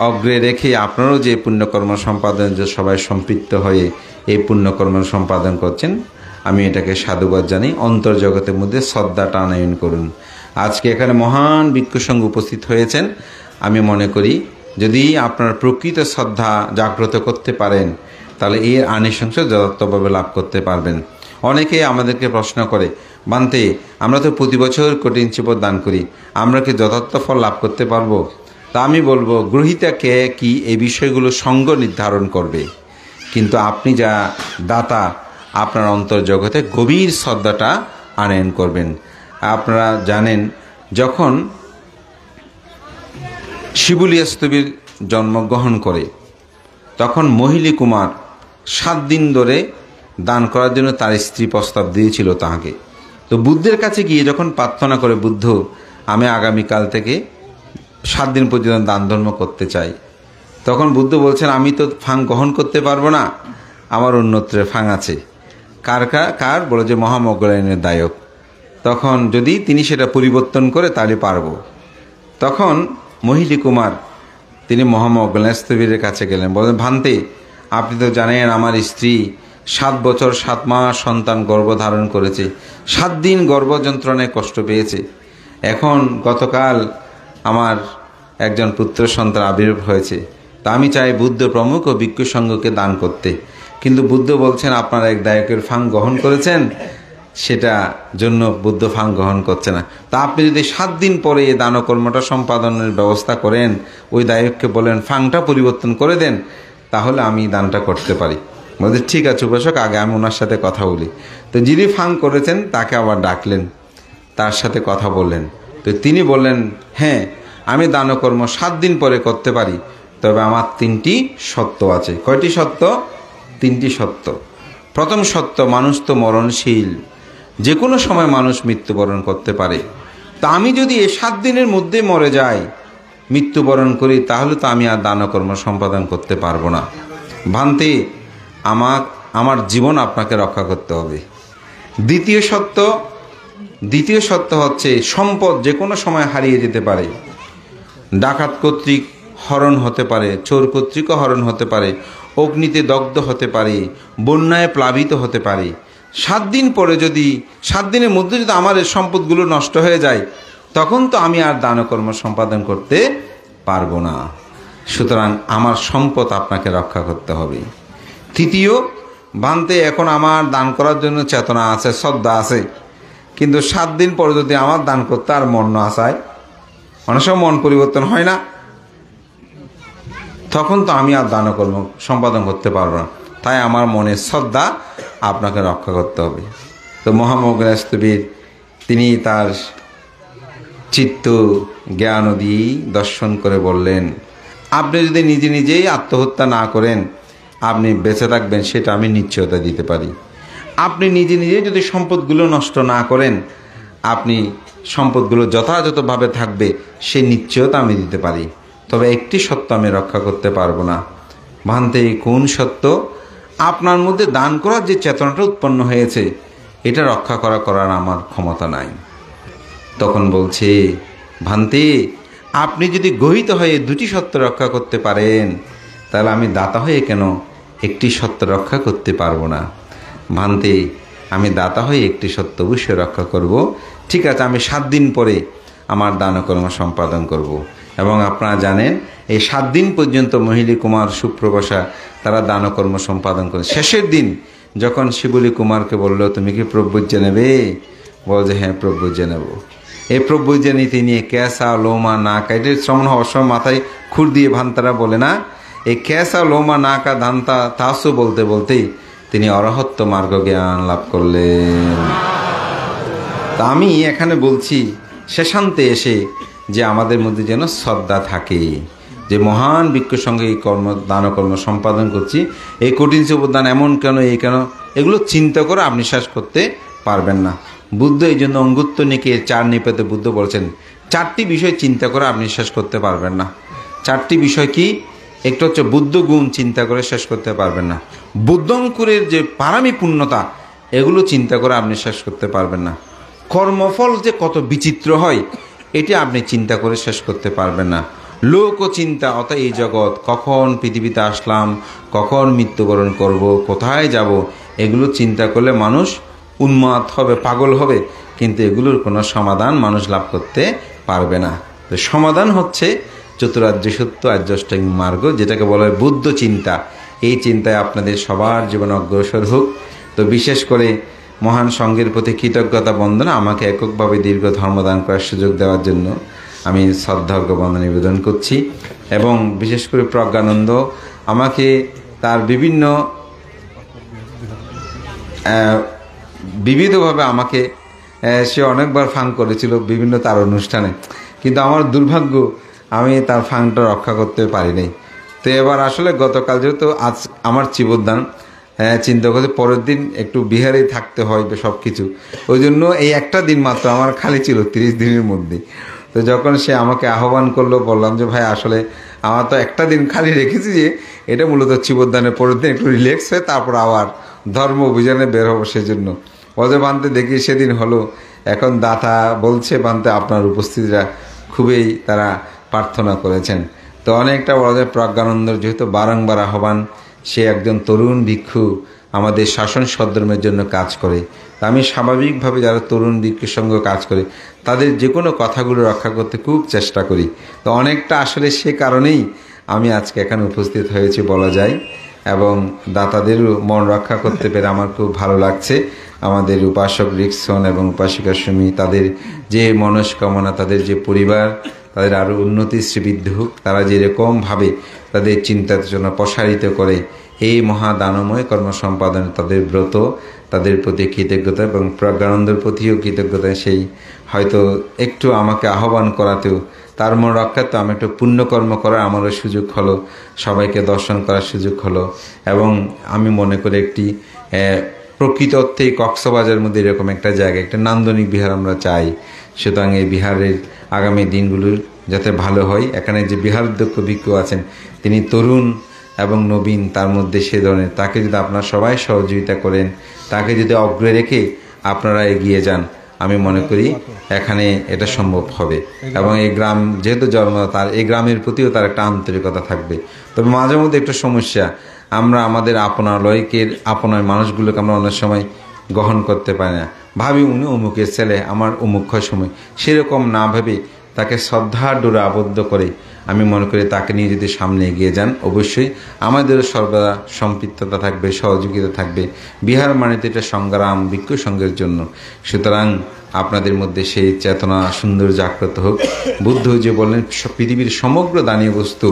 অগ্রে রেখে আপনারাও যে পুণ্যকর্ম সম্পাদন, যে সবাই সম্পৃক্ত হয়ে এই পুণ্যকর্ম সম্পাদন করছেন, আমি এটাকে সাধুবাদ জানি। অন্তর্জগতের মধ্যে শ্রদ্ধাটা আনয়ন করুন। আজকে এখানে মহান ভিক্ষুসঙ্ঘ উপস্থিত হয়েছেন। আমি মনে করি যদি আপনার প্রকৃত শ্রদ্ধা জাগ্রত করতে পারেন, তাহলে এর আনিশংস যথার্থভাবে লাভ করতে পারবেন। অনেকে আমাদেরকে প্রশ্ন করে, বান্তে আমরা তো প্রতি বছর কঠিন চিবর দান করি, আমরা কি যথার্থ ফল লাভ করতে পারবো? তা আমি বলবো, গ্রহীতা কে কি এই বিষয়গুলো সঙ্গ নির্ধারণ করবে, কিন্তু আপনি যা দাতা, আপনার অন্তর্জগতে গভীর শ্রদ্ধাটা আনয়ন করবেন। আপনারা জানেন, যখন শিবুলিয়াস্তবীর জন্মগ্রহণ করে, তখন মহিলী কুমার 7 দিন ধরে দান করার জন্য তার স্ত্রী প্রস্তাব দিয়েছিল তাহাকে। তো বুদ্ধের কাছে গিয়ে যখন প্রার্থনা করে, বুদ্ধ আমি আগামীকাল থেকে 7 দিন পর্যন্ত দান ধর্ম করতে চাই, তখন বুদ্ধ বলছেন আমি তো ফাং গ্রহণ করতে পারবো না, আমার অন্যত্রে ফাং আছে। কার বলে যে মহামগ্গলায়নের দায়ক। তখন যদি তিনি সেটা পরিবর্তন করে তাহলে পারবো। তখন মহিলী কুমার তিনি মহামগ্গলায়নের কাছে গেলেন, বলেন ভান্তে আপনি তো জানেন আমার স্ত্রী 7 বছর 7 মাস সন্তান গর্ভধারণ করেছে, 7 দিন গর্ভযন্ত্রণায় কষ্ট পেয়েছে। এখন গতকাল আমার একজন পুত্র সন্তান আবির্ভাব হয়েছে, তা আমি চাই বুদ্ধ প্রমুখ ও ভিক্ষু সংঘকে দান করতে। কিন্তু বুদ্ধ বলছেন আপনারা এক দায়কের ফাং গ্রহণ করেছেন, সেটা জন্য বুদ্ধ ফাং গ্রহণ করছে না। তা আপনি যদি 7 দিন পরে এই দানকর্মটা সম্পাদনের ব্যবস্থা করেন, ওই দায়ককে বলেন ফাংটা পরিবর্তন করে দেন, তাহলে আমি দানটা করতে পারি। বলছে ঠিক আছে উপাসক, আগে আমি ওনার সাথে কথা বলি। তো যিনি ফাং করেছেন তাকে আবার ডাকলেন, তার সাথে কথা বললেন। তো তিনি বললেন হ্যাঁ আমি দানকর্ম 7 দিন পরে করতে পারি, তবে আমার 3টি সত্য আছে। কয়টি সত্য? 3টি সত্য। প্রথম সত্য, মানুষ তো মরণশীল, যে কোনো সময় মানুষ মৃত্যুবরণ করতে পারে। তা আমি যদি এই 7 দিনের মধ্যে মরে যাই, মৃত্যুবরণ করি, তাহলে তো আমি আর দানকর্ম সম্পাদন করতে পারবো না। ভান্তি আমার জীবন আপনাকে রক্ষা করতে হবে। দ্বিতীয় সত্য হচ্ছে সম্পদ যে কোনো সময় হারিয়ে যেতে পারে, ডাকাত কর্তৃক হরণ হতে পারে, চোর কর্তৃকও হরণ হতে পারে, অগ্নিতে দগ্ধ হতে পারে, বন্যায় প্লাবিত হতে পারে। 7 দিন পরে যদি 7 দিনের মধ্যে যদি আমার এই সম্পদগুলো নষ্ট হয়ে যায়, তখন তো আমি আর দানকর্ম সম্পাদন করতে পারবো না। সুতরাং আমার সম্পদ আপনাকে রক্ষা করতে হবে। তৃতীয়, ভান্তে এখন আমার দান করার জন্য চেতনা আছে, শ্রদ্ধা আছে, কিন্তু 7 দিন পরে যদি আমার দান করতে আর মন না আসায়, অনেক সময় মন পরিবর্তন হয় না, তখন তো আমি আর দানকর্ম সম্পাদন করতে পারবো না। তাই আমার মনের শ্রদ্ধা আপনাকে রক্ষা করতে হবে। তো মহামগ্নস্তবীর তিনি তার চিত্ত জ্ঞান দিয়ে দর্শন করে বললেন, আপনি যদি নিজে নিজেই আত্মহত্যা না করেন আপনি বেঁচে থাকবেন, সেটা আমি নিশ্চয়তা দিতে পারি। আপনি নিজে নিজেই যদি সম্পদগুলো নষ্ট না করেন আপনি সম্পদগুলো যথাযথভাবে থাকবে, সে নিশ্চয়তা আমি দিতে পারি। তবে একটি সত্য আমি রক্ষা করতে পারবো না। ভান্তে কোন সত্য? আপনার মধ্যে দান করার যে চেতনাটা উৎপন্ন হয়েছে এটা রক্ষা করার আমার ক্ষমতা নাই। তখন বলছে, ভান্তে আপনি যদি গহিত হয়ে 2টি সত্য রক্ষা করতে পারেন তাহলে আমি দাতা হয়ে কেন একটি সত্য রক্ষা করতে পারবো না? ভান্তে আমি দাতা হয়ে একটি সত্য অবশ্যই রক্ষা করব। ঠিক আছে, আমি 7 দিন পরে আমার দানকর্ম সম্পাদন করব। এবং আপনারা জানেন এই 7 দিন পর্যন্ত মহিলী কুমার সুপ্রবাসা তারা দানকর্ম সম্পাদন করে। শেষের দিন যখন শিবলী কুমারকে বলল, তুমি কি প্রব্রজ্য নেবে? বল যে হ্যাঁ, প্রব্রজ্য নেব। এই প্রব্রজ্য নীতি নিয়ে ক্যাসা লোমা নাকা, এটা শ্রমণ হওয়ার সময় মাথায় খুর দিয়ে ভান্তারা বলে না, এই ক্যাসা লোমা নাকা ধান্তা তাসু বলতে বলতেই তিনি অরহত্ব মার্গ জ্ঞান লাভ করলেন। তা আমি এখানে বলছি শেষান্তে এসে যে আমাদের মধ্যে যেন শ্রদ্ধা থাকে, যে মহান বৃক্ষের সঙ্গে এই দানকর্ম সম্পাদন করছি, এই কঠিন উপদান এমন কেন, এই কেন, এগুলো চিন্তা করে আপনি শেষ করতে পারবেন না। বুদ্ধ এই জন্য অঙ্গুত্র নিকের 4 নিপাতে বুদ্ধ বলছেন 4টি বিষয় চিন্তা করে আপনি শেষ করতে পারবেন না। 4টি বিষয় কি? একটা হচ্ছে বুদ্ধ গুণ, চিন্তা করে শেষ করতে পারবেন না। বুদ্ধঙ্কুরের যে পারামি পূর্ণতা, এগুলো চিন্তা করে আপনি শেষ করতে পারবেন না। কর্মফল যে কত বিচিত্র হয় এটি আপনি চিন্তা করে শেষ করতে পারবেন না। লোক চিন্তা, অর্থাৎ এই জগৎ, কখন পৃথিবীতে আসলাম, কখন মৃত্যুবরণ করব, কোথায় যাব, এগুলো চিন্তা করলে মানুষ উন্মাদ হবে, পাগল হবে, কিন্তু এগুলোর কোনো সমাধান মানুষ লাভ করতে পারবে না। তো সমাধান হচ্ছে চতুরার্য সত্য আর্যষ্টাঙ্গিক মার্গ, যেটাকে বলা হয় বুদ্ধ চিন্তা। এই চিন্তায় আপনাদের সবার জীবন অগ্রসর হোক। তো বিশেষ করে মহান সঙ্ঘের প্রতি কৃতজ্ঞতা বন্দনা, আমাকে এককভাবে দীর্ঘ ধর্মদান করার সুযোগ দেওয়ার জন্য আমি শ্রদ্ধার্ঘ্য বন্দনা নিবেদন করছি। এবং বিশেষ করে প্রজ্ঞানন্দ আমাকে তার বিবিধভাবে আমাকে সে অনেকবার ফাং করেছিল বিভিন্ন তার অনুষ্ঠানে, কিন্তু আমার দুর্ভাগ্য আমি তার ফাংটা রক্ষা করতে পারিনি। তো এবার আসলে গতকাল যেহেতু আজ আমার চিবোদ্দান, চিন্তা করতে পরের দিন একটু বিহারে থাকতে হয় সব কিছু, ওই জন্য এই একটা দিন মাত্র আমার খালি ছিল 30 দিনের মধ্যে। তো যখন সে আমাকে আহ্বান করলো, বললাম যে ভাই আসলে আমার তো একটা দিন খালি রেখেছি, যে এটা মূলত চিবোদ্দানের পরের দিন একটু রিল্যাক্স হয়ে তারপর আবার ধর্ম অভিযানে বের হবো। সেজন্য অজয় বানতে দেখি সেদিন হলো। এখন দাতা বলছে বানতে আপনার উপস্থিতিটা খুবই তারা প্রার্থনা করেছেন। তো অনেকটা অজয় প্রজ্ঞানন্দর যেহেতু বারংবার আহ্বান, সে একজন তরুণ ভিক্ষু আমাদের শাসন সদ্ধর্মের জন্য কাজ করে। তা আমি স্বাভাবিকভাবে যারা তরুণ ভিক্ষুর সঙ্গে কাজ করে তাদের যে কোনো কথাগুলো রক্ষা করতে খুব চেষ্টা করি। তো অনেকটা আসলে সে কারণেই আমি আজকে এখানে উপস্থিত হয়েছি বলা যায়। এবং দাতাদেরও মন রক্ষা করতে পেরে আমার খুব ভালো লাগছে। আমাদের উপাসক রিকসন এবং উপাসিকা সুমি, তাদের যে মনস্কামনা, তাদের যে পরিবার, তাদের আরও উন্নতি শ্রীবৃদ্ধি হোক, তারা যেরকমভাবে তাদের চিন্তার জন্য প্রসারিত করে এই মহাদানময় কর্ম সম্পাদনে তাদের ব্রত, তাদের প্রতি কৃতজ্ঞতা এবং প্রজ্ঞানন্দের প্রতিও কৃতজ্ঞতা। সেই হয়তো একটু আমাকে আহ্বান করাতেও তার মন রক্ষাতে আমি একটু পুণ্যকর্ম করার আমারও সুযোগ হলো, সবাইকে দর্শন করার সুযোগ হলো। এবং আমি মনে করি একটি প্রকৃত অর্থে কক্সবাজারের মধ্যে এরকম একটা জায়গা, একটা নান্দনিক বিহার আমরা চাই। সুতরাং এই বিহারের আগামী দিনগুলো যাতে ভালো হয়। এখানে যে বিহারাধ্যক্ষ ভিক্ষু আছেন তিনি তরুণ এবং নবীন, তার মধ্যে সে ধরনের, তাকে যদি আপনারা সবাই সহযোগিতা করেন, তাকে যদি অগ্রে রেখে আপনারা এগিয়ে যান, আমি মনে করি এখানে এটা সম্ভব হবে। এবং এই গ্রাম যেহেতু জন্ম, তার এই গ্রামের প্রতিও তার একটা আন্তরিকতা থাকবে। তবে মাঝে মধ্যে একটা সমস্যা, আমরা আমাদের আপনালয়কের আপনার মানুষগুলোকে আমরা অনেক সময় গ্রহণ করতে পারি না। ভাবি উনি অমুকের ছেলে, আমার অমুক সময়, সেরকম না ভেবে তাকে শ্রদ্ধার ডোরে আবদ্ধ করে আমি মনে করি তাকে নিয়ে যদি সামনে এগিয়ে যান, অবশ্যই আমাদেরও সর্বদা সম্পৃক্ততা থাকবে, সহযোগিতা থাকবে। বিহার মানে তো এটা সংগ্রাম বৃক্ষ সংঘের জন্য। সুতরাং আপনাদের মধ্যে সেই চেতনা সুন্দর জাগ্রত হোক। বুদ্ধ যে বললেন পৃথিবীর সমগ্র দানীয় বস্তু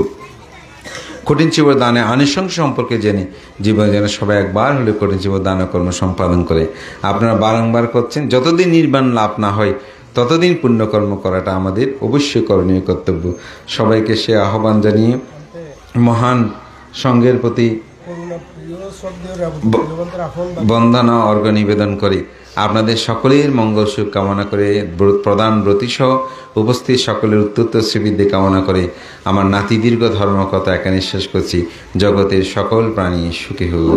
কঠিন চিবর দানে আনুষঙ্গ সম্পর্কে জেনে জীবনে যেন সবাই একবার হলে কঠিন চিবর দান কর্ম সম্পাদন করে। আপনারা বারংবার করছেন, যতদিন নির্বাণ লাভ না হয় ততদিন পুণ্যকর্ম করাটা আমাদের অবশ্যই করণীয় কর্তব্য। সবাইকে সে আহ্বান জানিয়ে মহান সংঘের প্রতি বন্দনা অর্ঘ্য নিবেদন করে আপনাদের সকলের মঙ্গল সুখ কামনা করে, প্রধান ব্রতীসহ উপস্থিত সকলের উত্তর শ্রীবৃদ্ধি কামনা করে আমার নাতি দীর্ঘ ধর্মকথা এখানে শেষ করছি। জগতের সকল প্রাণী সুখী হোক।